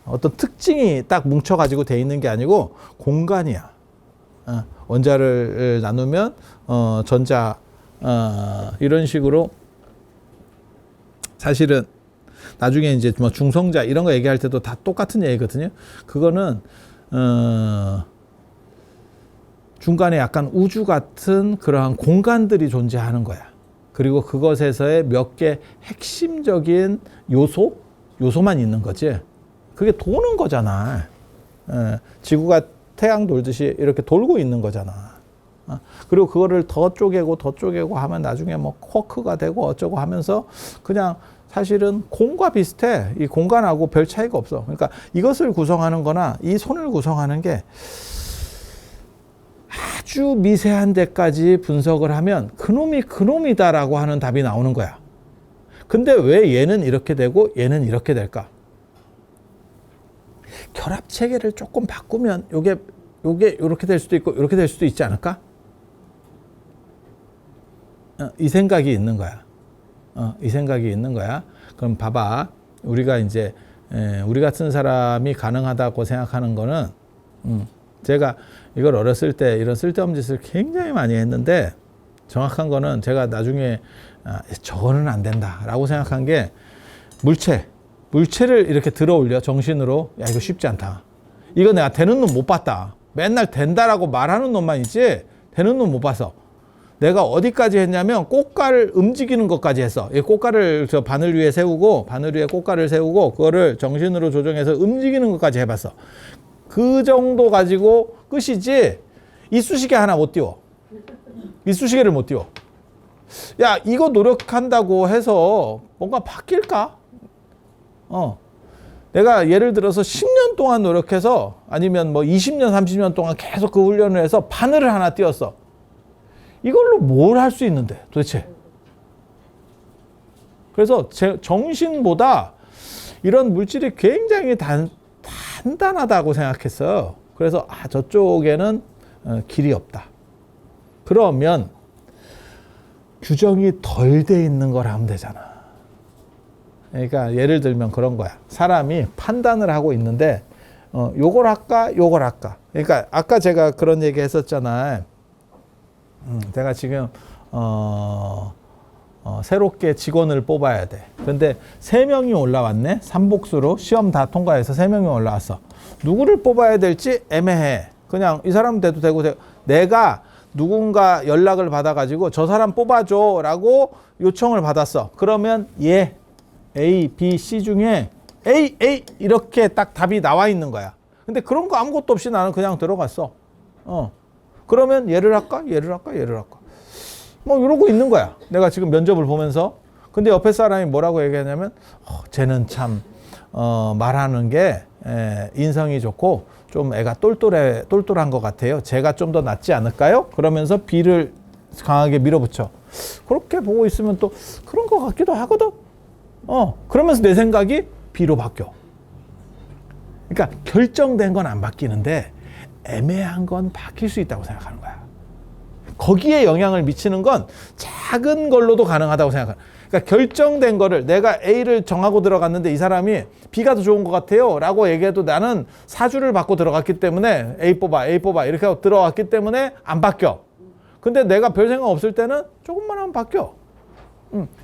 어떤 특징이 딱 뭉쳐가지고 돼 있는 게 아니고 공간이야. 원자를 나누면 전자 이런 식으로 사실은 나중에 이제 뭐 중성자 이런 거 얘기할 때도 다 똑같은 얘기거든요. 그거는 중간에 약간 우주 같은 그러한 공간들이 존재하는 거야. 그리고 그것에서의 몇 개 핵심적인 요소만 있는 거지. 그게 도는 거잖아. 지구가 태양 돌듯이 이렇게 돌고 있는 거잖아. 그리고 그거를 더 쪼개고 하면 나중에 뭐 쿼크가 되고 어쩌고 하면서 그냥 사실은 공과 비슷해. 이 공간하고 별 차이가 없어. 그러니까 이것을 구성하는 거나 이 손을 구성하는 게 아주 미세한 데까지 분석을 하면 그놈이 그놈이다라고 하는 답이 나오는 거야. 근데 왜 얘는 이렇게 되고 얘는 이렇게 될까? 결합 체계를 조금 바꾸면 요게 이렇게 될 수도 있고 이렇게 될 수도 있지 않을까? 이 생각이 있는 거야. 이 생각이 있는 거야. 그럼 봐봐. 우리가 이제 우리 같은 사람이 가능하다고 생각하는 거는 제가 이걸 어렸을 때 이런 쓸데없는 짓을 굉장히 많이 했는데 정확한 거는 제가 나중에 저거는 안 된다라고 생각한 게 물체 물체를 이렇게 들어 올려 정신으로. 야, 이거 쉽지 않다. 이거 내가 되는 놈 못 봤다. 맨날 된다라고 말하는 놈만 있지 되는 놈 못 봤어. 내가 어디까지 했냐면 꽃가를 움직이는 것까지 했어. 이 꽃가를 저 바늘 위에 세우고 바늘 위에 꽃가를 세우고 그거를 정신으로 조정해서 움직이는 것까지 해봤어. 그 정도 가지고 끝이지. 이쑤시개 하나 못 띄워. 이쑤시개를 못 띄워. 야, 이거 노력한다고 해서 뭔가 바뀔까? 내가 예를 들어서 10년 동안 노력해서 아니면 뭐 20년, 30년 동안 계속 그 훈련을 해서 바늘을 하나 띄웠어. 이걸로 뭘 할 수 있는데 도대체? 그래서 정신보다 이런 물질이 굉장히 단단하다고 생각했어요. 그래서 저쪽에는 길이 없다. 그러면 규정이 덜 돼 있는 걸 하면 되잖아. 그러니까 예를 들면 그런 거야. 사람이 판단을 하고 있는데 요걸 할까 요걸 할까. 그러니까 아까 제가 그런 얘기 했었잖아요. 제가 지금 새롭게 직원을 뽑아야 돼. 근데 3명이 올라왔네. 삼복수로 시험 다 통과해서 3명이 올라왔어. 누구를 뽑아야 될지 애매해. 그냥 이 사람 돼도 되고 내가 누군가 연락을 받아가지고 저 사람 뽑아줘 라고 요청을 받았어. 그러면 얘 A, B, C 중에 A 이렇게 딱 답이 나와 있는 거야. 근데 그런 거 아무것도 없이 나는 그냥 들어갔어. 그러면 얘를 할까? 얘를 할까? 얘를 할까? 뭐 이러고 있는 거야. 내가 지금 면접을 보면서. 근데 옆에 사람이 뭐라고 얘기하냐면 쟤는 참 말하는 게 인성이 좋고 좀 애가 똘똘한 것 같아요. 제가 좀 더 낫지 않을까요? 그러면서 B를 강하게 밀어붙여. 그렇게 보고 있으면 또 그런 것 같기도 하거든. 그러면서 내 생각이 B로 바뀌어. 그러니까 결정된 건 안 바뀌는데 애매한 건 바뀔 수 있다고 생각하는 거야. 거기에 영향을 미치는 건 작은 걸로도 가능하다고 생각하는 거야. 그러니까 결정된 거를 내가 A를 정하고 들어갔는데 이 사람이 B가 더 좋은 것 같아요 라고 얘기해도 나는 사주를 받고 들어갔기 때문에 A 뽑아 이렇게 하고 들어갔기 때문에 안 바뀌어. 근데 내가 별 생각 없을 때는 조금만 하면 바뀌어.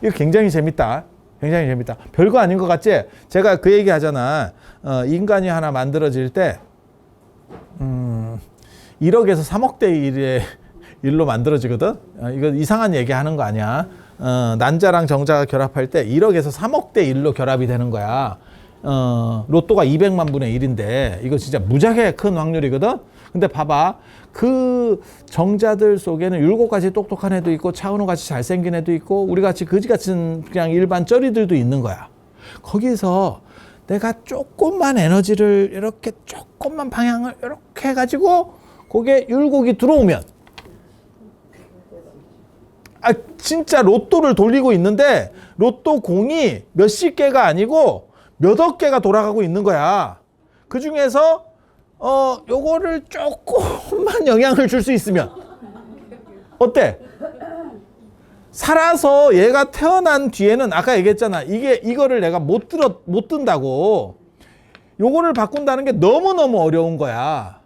이거 굉장히 재밌다. 굉장히 재밌다. 별거 아닌 것 같지? 제가 그 얘기 하잖아. 인간이 하나 만들어질 때 1억에서 3억대 일로 만들어지거든. 이거 이상한 얘기 하는 거 아니야. 난자랑 정자가 결합할 때 1억에서 3억대 1로 결합이 되는 거야. 로또가 200만 분의 1인데 이거 진짜 무지하게 큰 확률이거든. 근데 봐봐. 그 정자들 속에는 7가지 똑똑한 애도 있고 차은우같이 잘생긴 애도 있고 우리같이 그지같은 그냥 일반 쩌리들도 있는 거야. 거기서 내가 조금만 에너지를 이렇게 조금만 방향을 이렇게 해가지고 거기에 율곡이 들어오면 진짜 로또를 돌리고 있는데 로또 공이 몇십 개가 아니고 몇억 개가 돌아가고 있는 거야. 그 중에서 요거를 조금만 영향을 줄 수 있으면 어때? 살아서 얘가 태어난 뒤에는 아까 얘기했잖아. 이거를 내가 못 든다고. 요거를 바꾼다는 게 너무너무 어려운 거야.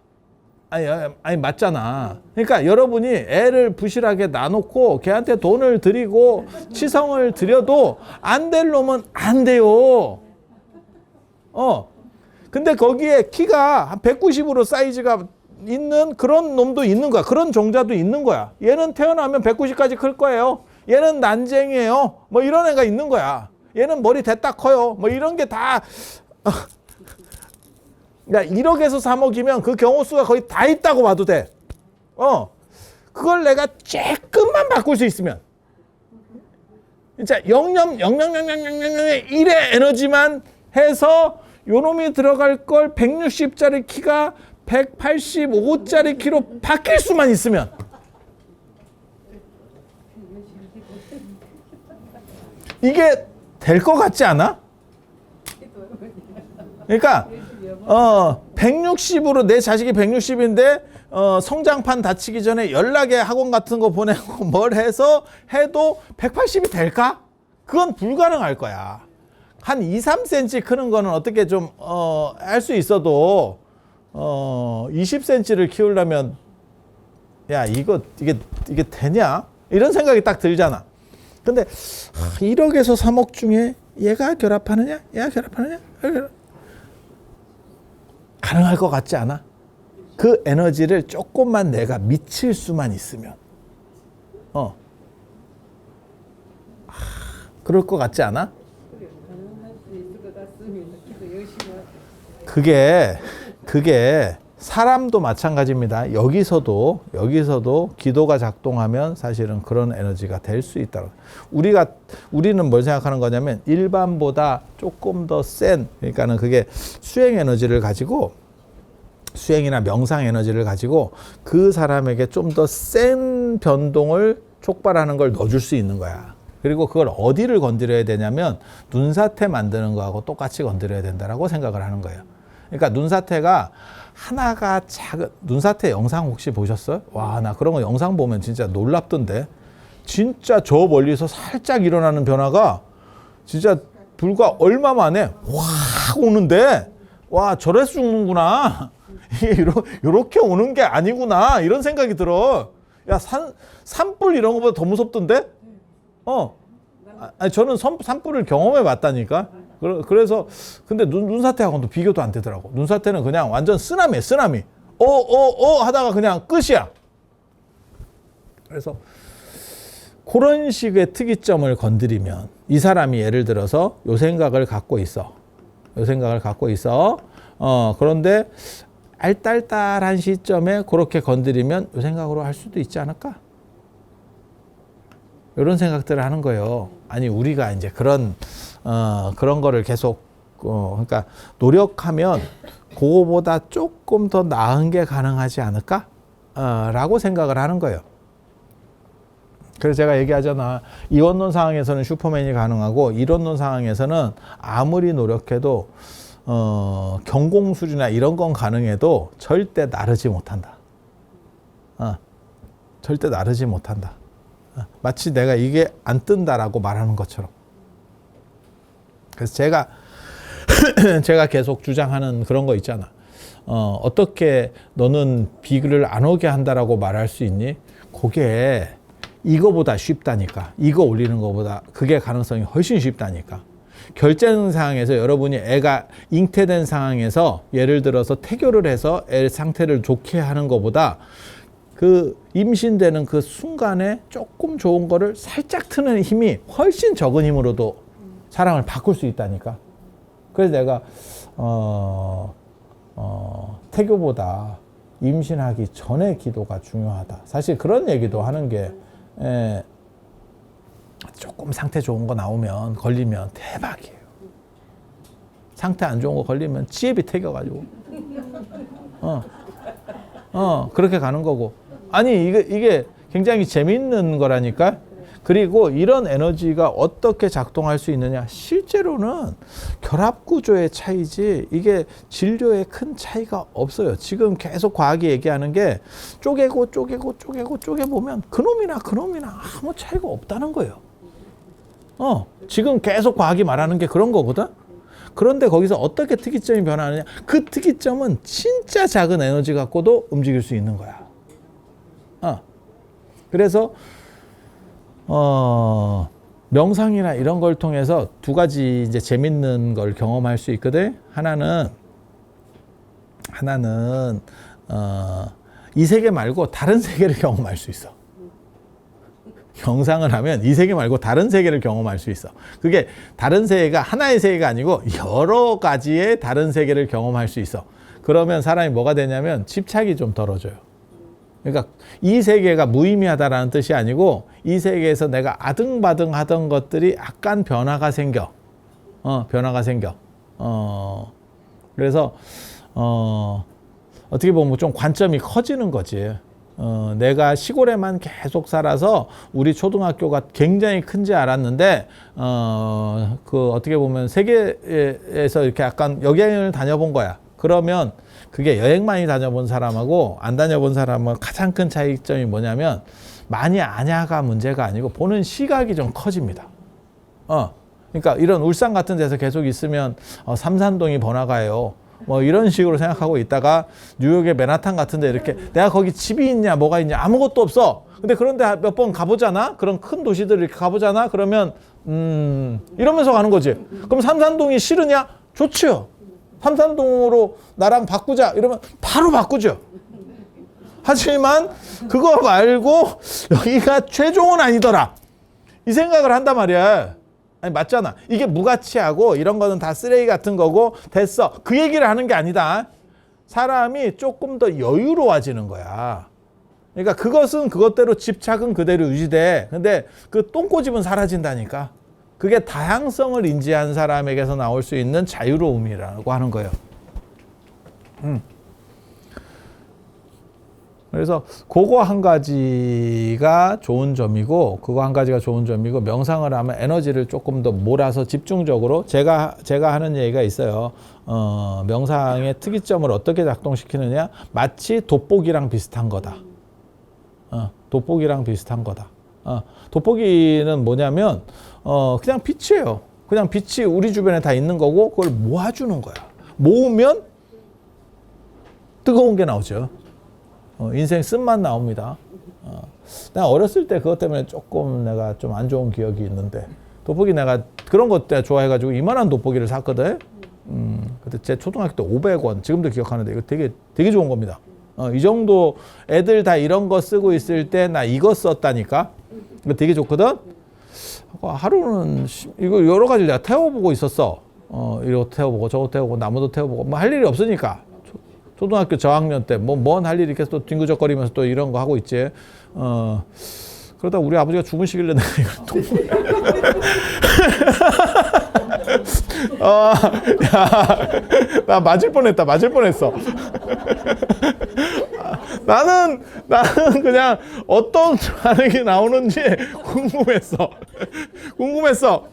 아니 맞잖아. 그러니까 여러분이 애를 부실하게 놔놓고 걔한테 돈을 드리고 치성을 드려도 안 될 놈은 안 돼요. 근데 거기에 키가 한 190으로 사이즈가 있는 그런 놈도 있는 거야. 그런 종자도 있는 거야. 얘는 태어나면 190까지 클 거예요. 얘는 난쟁이에요. 뭐 이런 애가 있는 거야. 얘는 머리 됐다 커요. 뭐 이런 게 다 그러니까 1억에서 3억이면 그 경우 수가 거의 다 있다고 봐도 돼. 그걸 내가 조금만 바꿀 수 있으면 진짜 0.000000000의 1의 에너지만 해서 요놈이 들어갈 걸 160짜리 키가 185짜리 키로 바뀔 수만 있으면 이게 될 것 같지 않아? 그러니까 160으로 내 자식이 160인데 성장판 다치기 전에 연락에 학원 같은 거 보내고 뭘 해서 해도 180이 될까? 그건 불가능할 거야. 한 2, 3cm 크는 거는 어떻게 좀 할 수 있어도 20cm를 키우려면 야 이게 되냐? 이런 생각이 딱 들잖아. 근데 1억에서 3억 중에 얘가 결합하느냐? 얘가 결합하느냐? 가능할 것 같지 않아? 그 에너지를 조금만 내가 미칠 수만 있으면 그럴 것 같지 않아? 가능할 수 있을 것 같으면 기도 열심히 하고. 그게 사람도 마찬가지입니다. 여기서도 기도가 작동하면 사실은 그런 에너지가 될 수 있다. 우리는 뭘 생각하는 거냐면 일반보다 조금 더 센, 그러니까는 그게 수행 에너지를 가지고, 수행이나 명상 에너지를 가지고 그 사람에게 좀 더 센 변동을 촉발하는 걸 넣어줄 수 있는 거야. 그리고 그걸 어디를 건드려야 되냐면 눈사태 만드는 거하고 똑같이 건드려야 된다라고 생각을 하는 거예요. 그러니까 눈사태가 하나가 작은, 눈사태 영상 혹시 보셨어요? 와, 나 그런 거 영상 보면 진짜 놀랍던데. 진짜 저 멀리서 살짝 일어나는 변화가 진짜 불과 얼마 만에 확 오는데, 와, 저래서 죽는구나. 이게 요렇게 오는 게 아니구나. 이런 생각이 들어. 야, 산불 이런 거보다 더 무섭던데? 아니, 저는 산불을 경험해 봤다니까. 그래서 근데 눈사태하고는 비교도 안 되더라고. 눈사태는 그냥 완전 쓰나미야, 쓰나미. 하다가 그냥 끝이야. 그래서 그런 식의 특이점을 건드리면 이 사람이 예를 들어서 요 생각을 갖고 있어. 그런데 알딸딸한 시점에 그렇게 건드리면 요 생각으로 할 수도 있지 않을까? 이런 생각들을 하는 거예요. 아니, 우리가 이제 그런 거를 계속, 그러니까 노력하면 그거보다 조금 더 나은 게 가능하지 않을까? 라고 생각을 하는 거예요. 그래서 제가 얘기하잖아. 이원론 상황에서는 슈퍼맨이 가능하고, 이론론 상황에서는 아무리 노력해도, 경공술이나 이런 건 가능해도 절대 나르지 못한다. 절대 나르지 못한다. 마치 내가 이게 안 뜬다라고 말하는 것처럼. 그래서 제가 계속 주장하는 그런 거 있잖아. 어떻게 너는 비글을 안 오게 한다라고 말할 수 있니? 그게 이거보다 쉽다니까. 이거 올리는 거보다 그게 가능성이 훨씬 쉽다니까. 결정 상황에서 여러분이 애가 잉태된 상황에서 예를 들어서 태교를 해서 애 상태를 좋게 하는 것보다 그 임신되는 그 순간에 조금 좋은 거를 살짝 트는 힘이 훨씬 적은 힘으로도 사람을 바꿀 수 있다니까. 그래서 내가 태교보다 임신하기 전에 기도가 중요하다. 사실 그런 얘기도 하는 게, 조금 상태 좋은 거 나오면 걸리면 대박이에요. 상태 안 좋은 거 걸리면 지혜비 태겨가지고 그렇게 가는 거고. 아니, 이게 굉장히 재밌는 거라니까. 그리고 이런 에너지가 어떻게 작동할 수 있느냐. 실제로는 결합 구조의 차이지 이게 진료에 큰 차이가 없어요. 지금 계속 과학이 얘기하는 게 쪼개보면 그놈이나 아무 차이가 없다는 거예요. 지금 계속 과학이 말하는 게 그런 거거든. 그런데 거기서 어떻게 특이점이 변하느냐. 그 특이점은 진짜 작은 에너지 갖고도 움직일 수 있는 거야. 그래서 명상이나 이런 걸 통해서 두 가지 이제 재밌는 걸 경험할 수 있거든. 하나는 이 세계 말고 다른 세계를 경험할 수 있어. 명상을 하면 이 세계 말고 다른 세계를 경험할 수 있어. 그게 다른 세계가 하나의 세계가 아니고 여러 가지의 다른 세계를 경험할 수 있어. 그러면 사람이 뭐가 되냐면 집착이 좀 덜어져요. 그러니까 이 세계가 무의미하다라는 뜻이 아니고 이 세계에서 내가 아등바등 하던 것들이 약간 변화가 생겨. 그래서 어떻게 보면 좀 관점이 커지는 거지. 내가 시골에만 계속 살아서 우리 초등학교가 굉장히 큰지 알았는데 그 어떻게 보면 세계에서 이렇게 약간 여행을 다녀본 거야. 그러면 그게 여행 많이 다녀본 사람하고 안 다녀본 사람은 가장 큰 차이점이 뭐냐면 많이 아냐가 문제가 아니고 보는 시각이 좀 커집니다. 그러니까 이런 울산 같은 데서 계속 있으면 삼산동이 번화가예요. 뭐 이런 식으로 생각하고 있다가 뉴욕의 맨하탄 같은데 이렇게 내가 거기 집이 있냐 뭐가 있냐 아무것도 없어. 근데 그런데 몇 번 가보잖아. 그런 큰 도시들 이렇게 가보잖아. 그러면 이러면서 가는 거지. 그럼 삼산동이 싫으냐? 좋지요. 삼산동으로 나랑 바꾸자 이러면 바로 바꾸죠. 하지만 그거 말고 여기가 최종은 아니더라 이 생각을 한단 말이야. 아니 맞잖아. 이게 무가치하고 이런 거는 다 쓰레기 같은 거고 됐어. 그 얘기를 하는 게 아니다. 사람이 조금 더 여유로워지는 거야. 그러니까 그것은 그것대로 집착은 그대로 유지돼. 근데 그 똥꼬집은 사라진다니까. 그게 다양성을 인지한 사람에게서 나올 수 있는 자유로움이라고 하는 거예요. 그래서 그거 한 가지가 좋은 점이고 그거 한 가지가 좋은 점이고 명상을 하면 에너지를 조금 더 몰아서 집중적으로 제가 하는 얘기가 있어요. 명상의 특이점을 어떻게 작동시키느냐 마치 돋보기랑 비슷한 거다. 돋보기랑 비슷한 거다. 돋보기는 뭐냐면 그냥 빛이에요. 그냥 빛이 우리 주변에 다 있는 거고 그걸 모아주는 거야. 모으면 뜨거운 게 나오죠. 인생 쓴맛 나옵니다. 내가 어렸을 때 그것 때문에 조금 내가 좀 안 좋은 기억이 있는데 돋보기 내가 그런 것 때문에 좋아해가지고 이만한 돋보기를 샀거든. 그때 제 초등학교 때 500원 지금도 기억하는데 이거 되게 좋은 겁니다. 이 정도 애들 다 이런 거 쓰고 있을 때 나 이거 썼다니까. 이거 되게 좋거든. 하루는 이거 여러 가지를 내가 태워보고 있었어. 이거 태워보고 저거 태워보고 나무도 태워보고 뭐 할 일이 없으니까. 초등학교 저학년 때 뭐 뭔 할 일이 계속 또 뒹구적거리면서 또 이런 거 하고 있지. 그러다 우리 아버지가 주무시길래 내가 이걸 또 나 맞을 뻔했어. 나는 그냥 어떤 반응이 나오는지 궁금했어.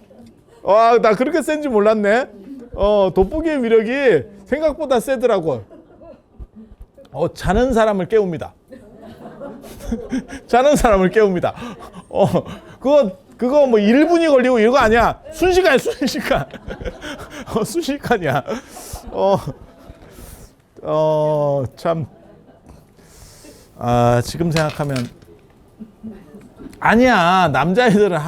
와, 나 그렇게 센지 몰랐네. 돋보기의 위력이 생각보다 세더라고. 자는 사람을 깨웁니다. 자는 사람을 깨웁니다. 그거 뭐 1분이 걸리고 이거 아니야. 순식간이야. 순식간이야. 참. 지금 생각하면 아니야. 남자애들은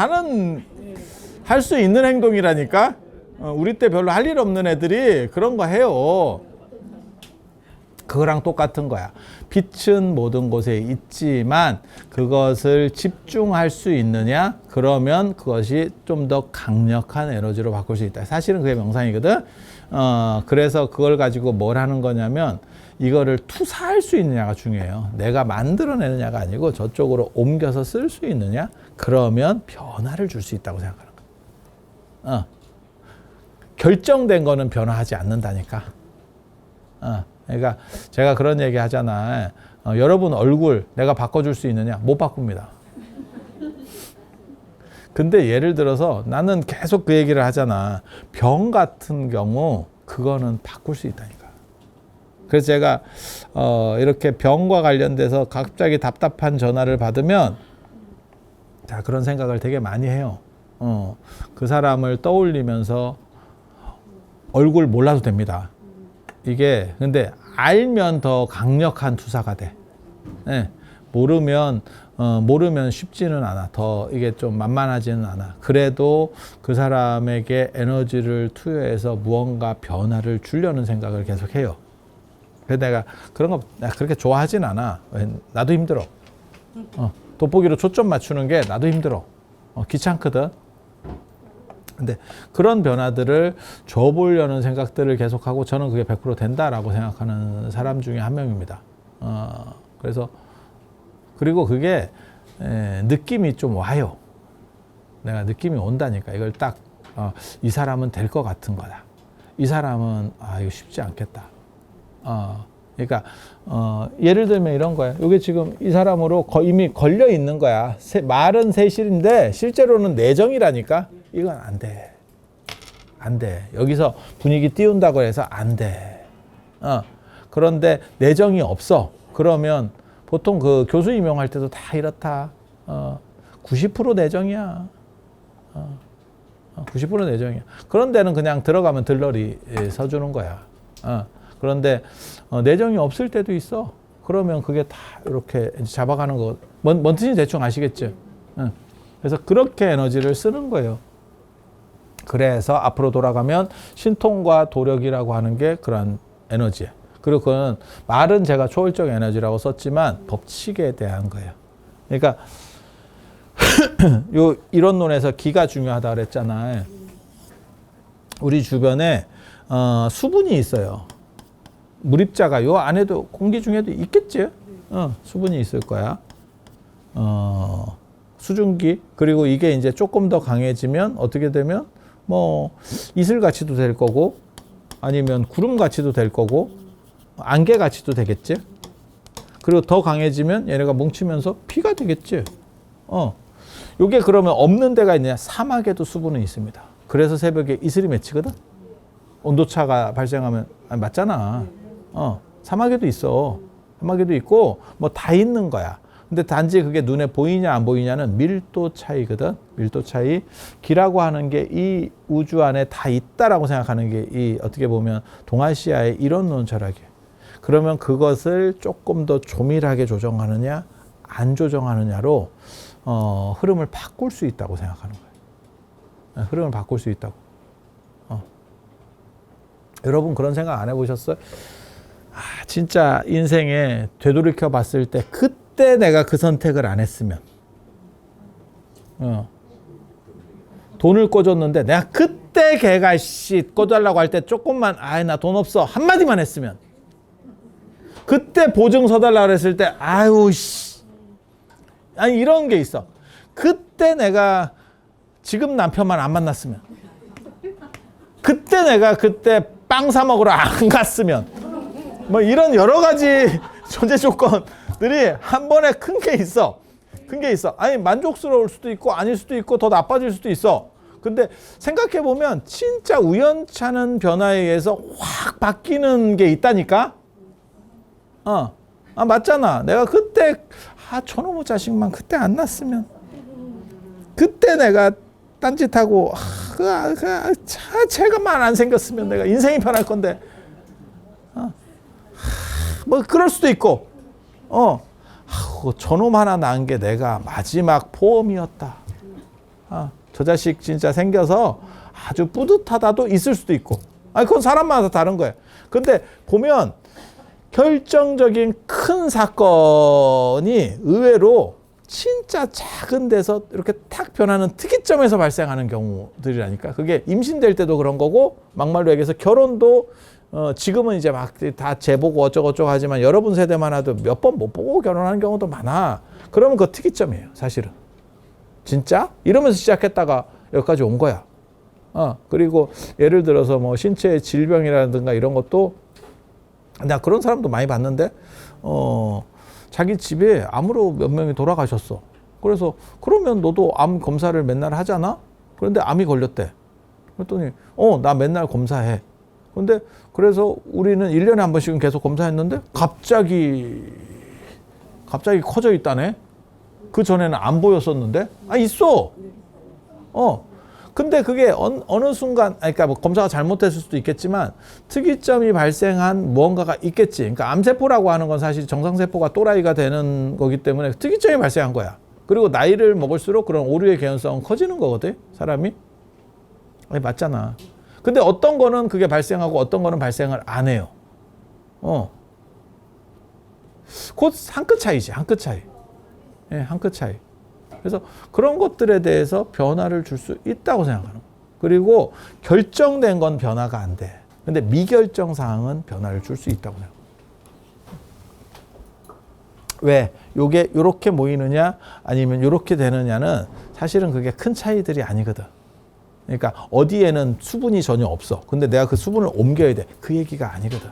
할 수 있는 행동이라니까. 우리 때 별로 할 일 없는 애들이 그런 거 해요. 그거랑 똑같은 거야. 빛은 모든 곳에 있지만 그것을 집중할 수 있느냐? 그러면 그것이 좀 더 강력한 에너지로 바꿀 수 있다. 사실은 그게 명상이거든. 그래서 그걸 가지고 뭘 하는 거냐면 이거를 투사할 수 있느냐가 중요해요. 내가 만들어내느냐가 아니고 저쪽으로 옮겨서 쓸 수 있느냐? 그러면 변화를 줄 수 있다고 생각하는 거야. 결정된 거는 변화하지 않는다니까. 그러니까 제가 그런 얘기 하잖아. 여러분 얼굴 내가 바꿔줄 수 있느냐? 못 바꿉니다. 근데 예를 들어서 나는 계속 그 얘기를 하잖아. 병 같은 경우 그거는 바꿀 수 있다니까. 그래서 제가 이렇게 병과 관련돼서 갑자기 답답한 전화를 받으면 자 그런 생각을 되게 많이 해요. 그 사람을 떠올리면서 얼굴 몰라도 됩니다. 이게 근데 알면 더 강력한 투사가 돼. 네. 모르면 쉽지는 않아. 더 이게 좀 만만하지는 않아. 그래도 그 사람에게 에너지를 투여해서 무언가 변화를 주려는 생각을 계속 해요. 그래서 내가 그런 거 내가 그렇게 좋아하진 않아. 나도 힘들어. 돋보기로 초점 맞추는 게 나도 힘들어. 귀찮거든. 근데 그런 변화들을 줘보려는 생각들을 계속하고 저는 그게 100% 된다라고 생각하는 사람 중에 한 명입니다. 그래서 그리고 그게 느낌이 좀 와요. 내가 느낌이 온다니까. 이걸 딱 이 사람은 될 것 같은 거다. 이 사람은 이거 쉽지 않겠다. 그러니까 예를 들면 이런 거야. 이게 지금 이 사람으로 이미 걸려 있는 거야. 말은 세실인데 실제로는 내정이라니까. 이건 안 돼. 안 돼. 여기서 분위기 띄운다고 해서 안 돼. 그런데 내정이 없어. 그러면 보통 그 교수 임용할 때도 다 이렇다. 90% 내정이야. 90% 내정이야. 그런 데는 그냥 들어가면 들러리 서주는 거야. 그런데 내정이 없을 때도 있어. 그러면 그게 다 이렇게 잡아가는 거. 뭔 뜻인지 대충 아시겠죠? 응. 그래서 그렇게 에너지를 쓰는 거예요. 그래서 앞으로 돌아가면 신통과 도력이라고 하는 게 그런 에너지예요. 그리고 그건 말은 제가 초월적 에너지라고 썼지만 법칙에 대한 거예요. 그러니까 요 이론론에서 기가 중요하다 그랬잖아요. 우리 주변에 수분이 있어요. 물입자가 요 안에도 공기 중에도 있겠지. 수분이 있을 거야. 수증기. 그리고 이게 이제 조금 더 강해지면 어떻게 되면 뭐 이슬같이도 될 거고 아니면 구름같이도 될 거고 안개같이도 되겠지. 그리고 더 강해지면 얘네가 뭉치면서 피가 되겠지. 요게 그러면 없는 데가 있느냐? 사막에도 수분은 있습니다. 그래서 새벽에 이슬이 맺히거든. 온도차가 발생하면 맞잖아. 사막에도 있어. 사막에도 있고 뭐 다 있는 거야. 근데 단지 그게 눈에 보이냐 안 보이냐는 밀도 차이거든. 밀도 차이. 기라고 하는 게 이 우주 안에 다 있다라고 생각하는 게 이 어떻게 보면 동아시아의 이론론 철학이에요. 그러면 그것을 조금 더 조밀하게 조정하느냐 안 조정하느냐로 흐름을 바꿀 수 있다고 생각하는 거예요. 흐름을 바꿀 수 있다고. 여러분 그런 생각 안 해보셨어요? 진짜 인생에 되돌이켜 봤을 때 그때 내가 그 선택을 안 했으면 돈을 꿔줬는데 내가 그때 걔가 꿔달라고 할 때 조금만 나 돈 없어 한마디만 했으면 그때 보증 서달라고 그랬을 때 아니 이런 게 있어. 그때 내가 지금 남편만 안 만났으면 그때 내가 그때 빵 사 먹으러 안 갔으면 뭐 이런 여러 가지 존재 조건들이 한 번에 큰 게 있어. 큰 게 있어. 아니 만족스러울 수도 있고 아닐 수도 있고 더 나빠질 수도 있어. 근데 생각해 보면 진짜 우연찮은 변화에 의해서 확 바뀌는 게 있다니까. 맞잖아. 내가 그때 저놈의 자식만 그때 안 낳았으면 그때 내가 딴짓하고 제가만 안 생겼으면 내가 인생이 변할 건데 뭐 그럴 수도 있고 저놈 하나 낳은 게 내가 마지막 포옹이었다. 저 자식 진짜 생겨서 아주 뿌듯하다도 있을 수도 있고 그건 사람마다 다른 거예요. 근데 보면 결정적인 큰 사건이 의외로 진짜 작은 데서 이렇게 탁 변하는 특이점에서 발생하는 경우들이라니까. 그게 임신될 때도 그런 거고 막말로 얘기해서 결혼도 지금은 이제 막 다 재보고 어쩌고저쩌고 하지만 여러분 세대만 해도 몇 번 못 보고 결혼하는 경우도 많아. 그러면 그거 특이점이에요, 사실은. 진짜? 이러면서 시작했다가 여기까지 온 거야. 그리고 예를 들어서 뭐 신체 질병이라든가 이런 것도 나 그런 사람도 많이 봤는데 자기 집에 암으로 몇 명이 돌아가셨어. 그래서 그러면 너도 암 검사를 맨날 하잖아? 그런데 암이 걸렸대. 그랬더니 나 맨날 검사해. 근데 그래서 우리는 1년에 한 번씩은 계속 검사했는데 갑자기 커져 있다네. 그 전에는 안 보였었는데 있어. 근데 그게 어느 순간 그러니까 뭐 검사가 잘못했을 수도 있겠지만 특이점이 발생한 무언가가 있겠지. 그러니까 암세포라고 하는 건 사실 정상세포가 또라이가 되는 거기 때문에 특이점이 발생한 거야. 그리고 나이를 먹을수록 그런 오류의 개연성은 커지는 거거든, 사람이. 맞잖아. 근데 어떤 거는 그게 발생하고 어떤 거는 발생을 안 해요. 곧 한 끗 차이지, 한 끗 차이. 한 끗 차이. 그래서 그런 것들에 대해서 변화를 줄 수 있다고 생각하는 거예요. 그리고 결정된 건 변화가 안 돼. 근데 미결정 사항은 변화를 줄 수 있다고 생각해요. 왜? 요게 요렇게 모이느냐 아니면 요렇게 되느냐는 사실은 그게 큰 차이들이 아니거든. 그러니까 어디에는 수분이 전혀 없어. 근데 내가 그 수분을 옮겨야 돼. 그 얘기가 아니거든.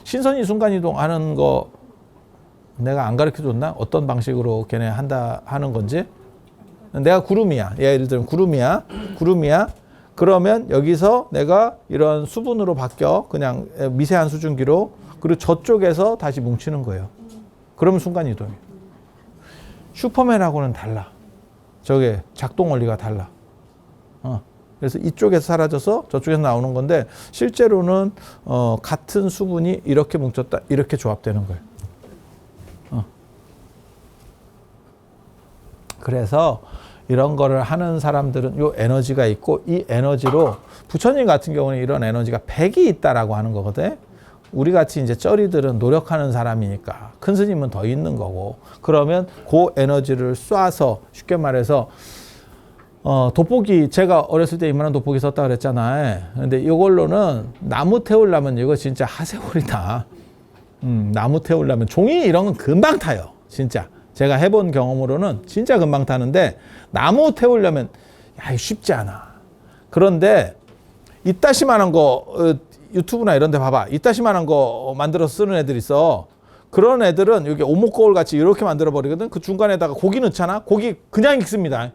신선이 순간이동 하는 거 내가 안 가르쳐 줬나? 어떤 방식으로 걔네 하는 건지. 내가 구름이야. 예를 들면 구름이야. 그러면 여기서 내가 이런 수분으로 바뀌어. 그냥 미세한 수증기로. 그리고 저쪽에서 다시 뭉치는 거예요. 그러면 순간이동이에요. 슈퍼맨하고는 달라. 저게 작동 원리가 달라. 그래서 이쪽에서 사라져서 저쪽에서 나오는 건데 실제로는 같은 수분이 이렇게 뭉쳤다 이렇게 조합되는 거예요. 그래서 이런 거를 하는 사람들은 요 에너지가 있고 이 에너지로 부처님 같은 경우는 이런 에너지가 100이 있다라고 하는 거거든. 우리 같이 이제 쩌리들은 노력하는 사람이니까 큰 스님은 더 있는 거고 그러면 그 에너지를 쏴서 쉽게 말해서 돋보기 제가 어렸을 때 이만한 돋보기 썼다 그랬잖아요. 근데 이걸로는 나무 태우려면 이거 진짜 하세월이다. 나무 태우려면 종이 이런 건 금방 타요. 진짜 제가 해본 경험으로는 진짜 금방 타는데 나무 태우려면 야 쉽지 않아. 그런데 이따시만한 거 유튜브나 이런 데 봐봐. 이따시만한 거 만들어서 쓰는 애들 있어. 그런 애들은 여기 오목거울 같이 이렇게 만들어 버리거든. 그 중간에다가 고기 넣잖아. 고기 그냥 익습니다.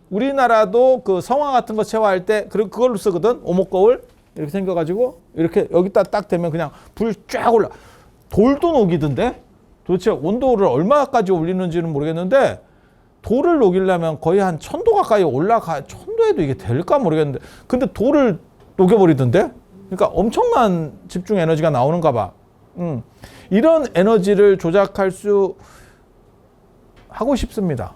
우리나라도 그 성화 같은 거 체화할 때 그걸로 쓰거든. 오목거울 이렇게 생겨가지고 이렇게 여기다 딱 대면 그냥 불 쫙 올라. 돌도 녹이던데. 도대체 온도를 얼마까지 올리는지는 모르겠는데 돌을 녹이려면 거의 한 1000도 가까이 올라가. 1000도에도 이게 될까 모르겠는데. 근데 돌을 녹여버리던데. 그러니까 엄청난 집중 에너지가 나오는가 봐. 이런 에너지를 조작할 수 하고 싶습니다.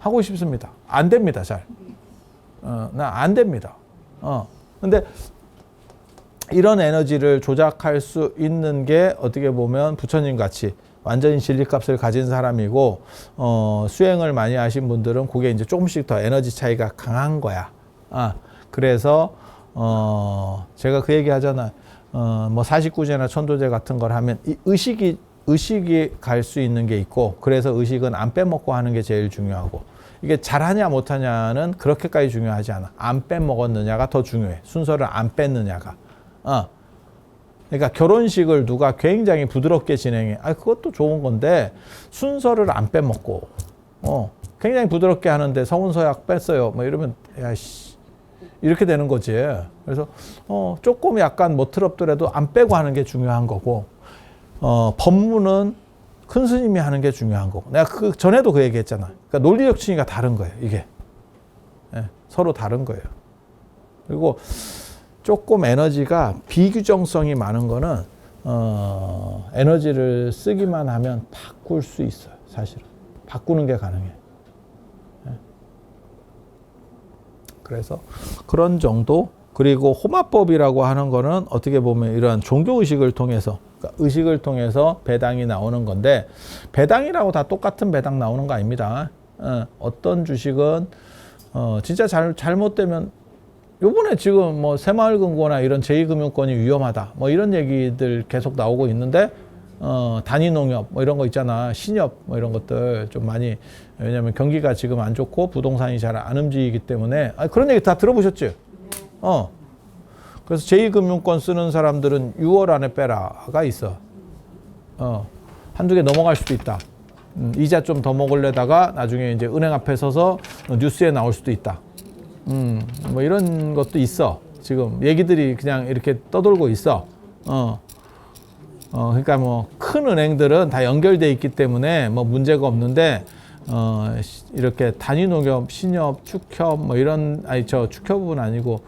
하고 싶습니다. 안 됩니다, 잘. 나 안 됩니다. 근데 이런 에너지를 조작할 수 있는 게 어떻게 보면 부처님 같이 완전히 진리값을 가진 사람이고, 수행을 많이 하신 분들은 그게 이제 조금씩 더 에너지 차이가 강한 거야. 그래서, 제가 그 얘기 하잖아. 뭐 49제나 천도제 같은 걸 하면 이 의식이 갈 수 있는 게 있고, 그래서 의식은 안 빼먹고 하는 게 제일 중요하고, 이게 잘하냐 못하냐는 그렇게까지 중요하지 않아. 안 빼먹었느냐가 더 중요해. 순서를 안 뺐느냐가. 그러니까 결혼식을 누가 굉장히 부드럽게 진행해. 그것도 좋은 건데, 순서를 안 빼먹고, 굉장히 부드럽게 하는데 성운서약 뺐어요. 뭐 이러면, 야씨. 이렇게 되는 거지. 그래서, 조금 약간 멋트럽더라도 안 빼고 하는 게 중요한 거고, 법문은 큰 스님이 하는 게 중요한 거고. 내가 그 전에도 그 얘기 했잖아. 그러니까 논리적 층위가 다른 거예요, 이게. 서로 다른 거예요. 그리고 조금 에너지가 비규정성이 많은 거는, 에너지를 쓰기만 하면 바꿀 수 있어요, 사실은. 바꾸는 게 가능해. 그래서 그런 정도. 그리고 호마법이라고 하는 거는 어떻게 보면 이런 종교의식을 통해서, 그러니까 의식을 통해서 배당이 나오는 건데, 배당이라고 다 똑같은 배당 나오는 거 아닙니다. 어떤 주식은 진짜 잘못되면, 요번에 지금 뭐 새마을금고나 이런 제2금융권이 위험하다 뭐 이런 얘기들 계속 나오고 있는데, 단위농협 뭐 이런 거 있잖아. 신협 뭐 이런 것들 좀 많이, 왜냐면 경기가 지금 안 좋고 부동산이 잘 안 움직이기 때문에. 그런 얘기 다 들어보셨지? 그래서 제2금융권 쓰는 사람들은 6월 안에 빼라가 있어. 한두 개 넘어갈 수도 있다. 이자 좀 더 먹으려다가 나중에 이제 은행 앞에 서서 뉴스에 나올 수도 있다. 뭐 이런 것도 있어. 지금 얘기들이 그냥 이렇게 떠돌고 있어. 그러니까 뭐 큰 은행들은 다 연결돼 있기 때문에 뭐 문제가 없는데, 이렇게 단위농협, 신협, 축협 뭐 이런, 축협은 아니고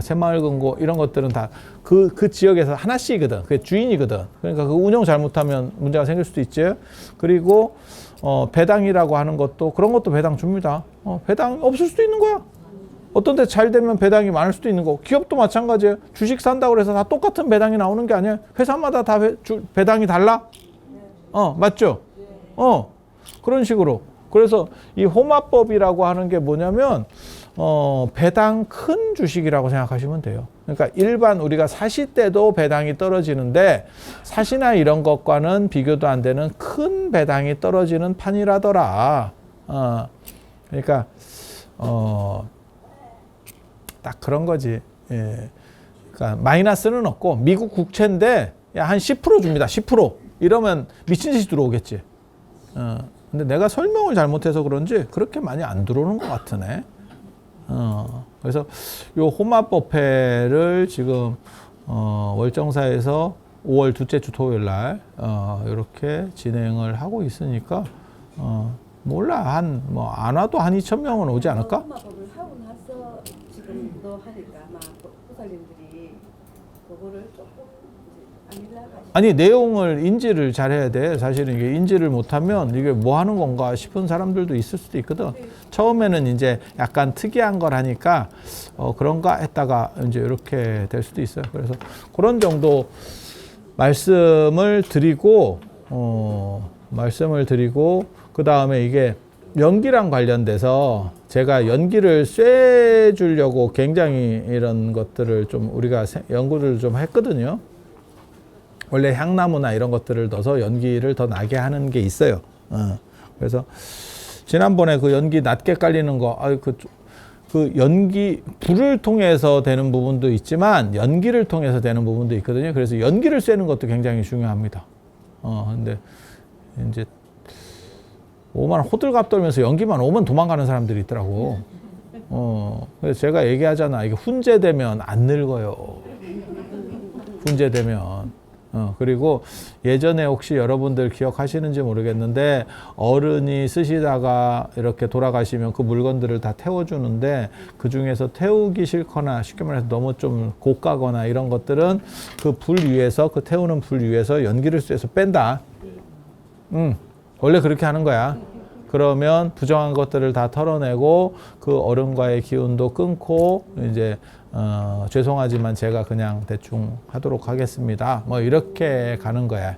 새마을금고 이런 것들은 다 그 지역에서 하나씩이거든. 그게 주인이거든. 그러니까 그 운영 잘못하면 문제가 생길 수도 있지. 그리고 배당이라고 하는 것도, 그런 것도 배당 줍니다. 배당 없을 수도 있는 거야. 어떤 데 잘 되면 배당이 많을 수도 있는 거고, 기업도 마찬가지예요. 주식 산다고 해서 다 똑같은 배당이 나오는 게 아니에요. 회사마다 다 배당이 달라? 맞죠? 그런 식으로. 그래서 이 호마법이라고 하는 게 뭐냐면, 배당 큰 주식이라고 생각하시면 돼요. 그러니까 일반 우리가 사시 때도 배당이 떨어지는데, 사시나 이런 것과는 비교도 안 되는 큰 배당이 떨어지는 판이라더라. 그러니까, 딱 그런 거지. 그러니까 마이너스는 없고, 미국 국채인데 한 10% 줍니다. 10%. 이러면 미친 듯이 들어오겠지. 근데 내가 설명을 잘못해서 그런지 그렇게 많이 안 들어오는 것 같으네. 그래서 요 호마법회를 지금 월정사에서 5월 둘째 주 토요일 날 이렇게 진행을 하고 있으니까, 몰라, 한 뭐 안 와도 한 2,000명은 오지 않을까? 호마법을 하고 나서 정도 하니까 아마 보살님들이 그거를 조금 이제 안 일나가. 아니 내용을 인지를 잘해야 돼. 사실은 이게 인지를 못하면 이게 뭐 하는 건가 싶은 사람들도 있을 수도 있거든. 처음에는 이제 약간 특이한 걸 하니까 그런가 했다가 이제 이렇게 될 수도 있어요. 그래서 그런 정도 말씀을 드리고 그 다음에 이게 연기랑 관련돼서 제가 연기를 쐬주려고 굉장히 이런 것들을 좀 우리가 연구를 좀 했거든요. 원래 향나무나 이런 것들을 넣어서 연기를 더 나게 하는 게 있어요. 그래서 지난번에 그 연기 낮게 깔리는 거, 그 연기, 불을 통해서 되는 부분도 있지만 연기를 통해서 되는 부분도 있거든요. 그래서 연기를 쐬는 것도 굉장히 중요합니다. 근데 이제 오만 호들갑 떨면서 연기만 오면 도망가는 사람들이 있더라고. 그래서 제가 얘기하잖아. 이게 훈제되면 안 늙어요. 훈제되면. 그리고 예전에 혹시 여러분들 기억하시는지 모르겠는데 어른이 쓰시다가 이렇게 돌아가시면 그 물건들을 다 태워주는데 그 중에서 태우기 싫거나 쉽게 말해서 너무 좀 고가거나 이런 것들은 그 불 위에서 그 태우는 불 위에서 연기를 쐬서 뺀다. 원래 그렇게 하는 거야. 그러면 부정한 것들을 다 털어내고 그 어른과의 기운도 끊고 이제 죄송하지만 제가 그냥 대충 하도록 하겠습니다. 뭐 이렇게 가는 거야.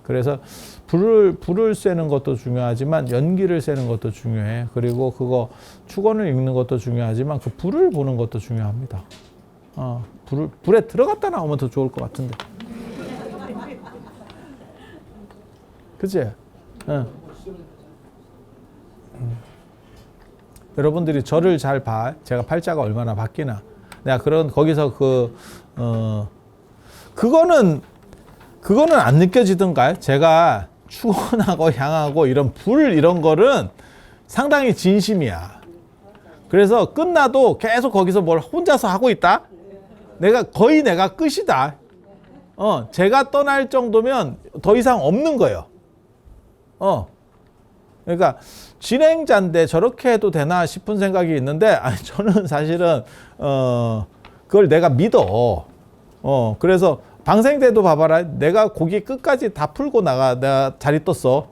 그래서 불을 쐬는 것도 중요하지만 연기를 쐬는 것도 중요해. 그리고 그거 축원을 읽는 것도 중요하지만 그 불을 보는 것도 중요합니다. 불에 들어갔다 나오면 더 좋을 것 같은데. 그치? 여러분들이 저를 잘 봐. 제가 팔자가 얼마나 바뀌나. 내가 거기서 그거는 안 느껴지던가요? 제가 축원하고 향하고 이런 이런 거는 상당히 진심이야. 그래서 끝나도 계속 거기서 뭘 혼자서 하고 있다? 내가 끝이다. 제가 떠날 정도면 더 이상 없는 거예요. 그러니까 진행자인데 저렇게 해도 되나 싶은 생각이 있는데 저는 사실은 그걸 내가 믿어. 그래서 방생 때도 봐봐라. 내가 고기 끝까지 다 풀고 내가 자리 떴어.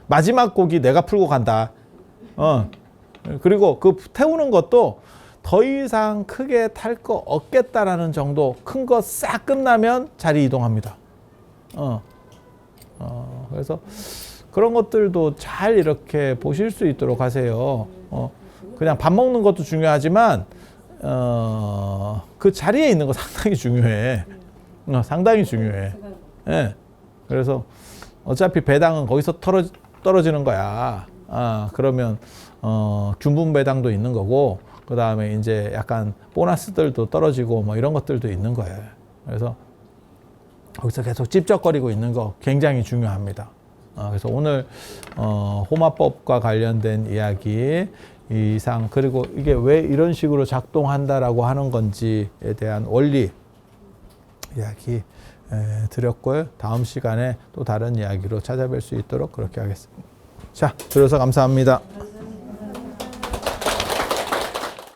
마지막 고기 내가 풀고 간다. 그리고 그 태우는 것도 더 이상 크게 탈 거 없겠다라는 정도 큰 거 싹 끝나면 자리 이동합니다. 그래서 그런 것들도 잘 이렇게 보실 수 있도록 하세요. 그냥 밥 먹는 것도 중요하지만 그 자리에 있는 거 상당히 중요해. 상당히 중요해. 예. 그래서 어차피 배당은 거기서 떨어지는 거야. 그러면 균분 배당도 있는 거고 그 다음에 이제 약간 보너스들도 떨어지고 뭐 이런 것들도 있는 거예요. 그래서 거기서 계속 찝쩍거리고 있는 거 굉장히 중요합니다. 그래서 오늘 호마법과 관련된 이야기 이상 그리고 이게 왜 이런 식으로 작동한다라고 하는 건지에 대한 원리 이야기 드렸고요. 다음 시간에 또 다른 이야기로 찾아뵐 수 있도록 그렇게 하겠습니다. 자, 들어서 감사합니다.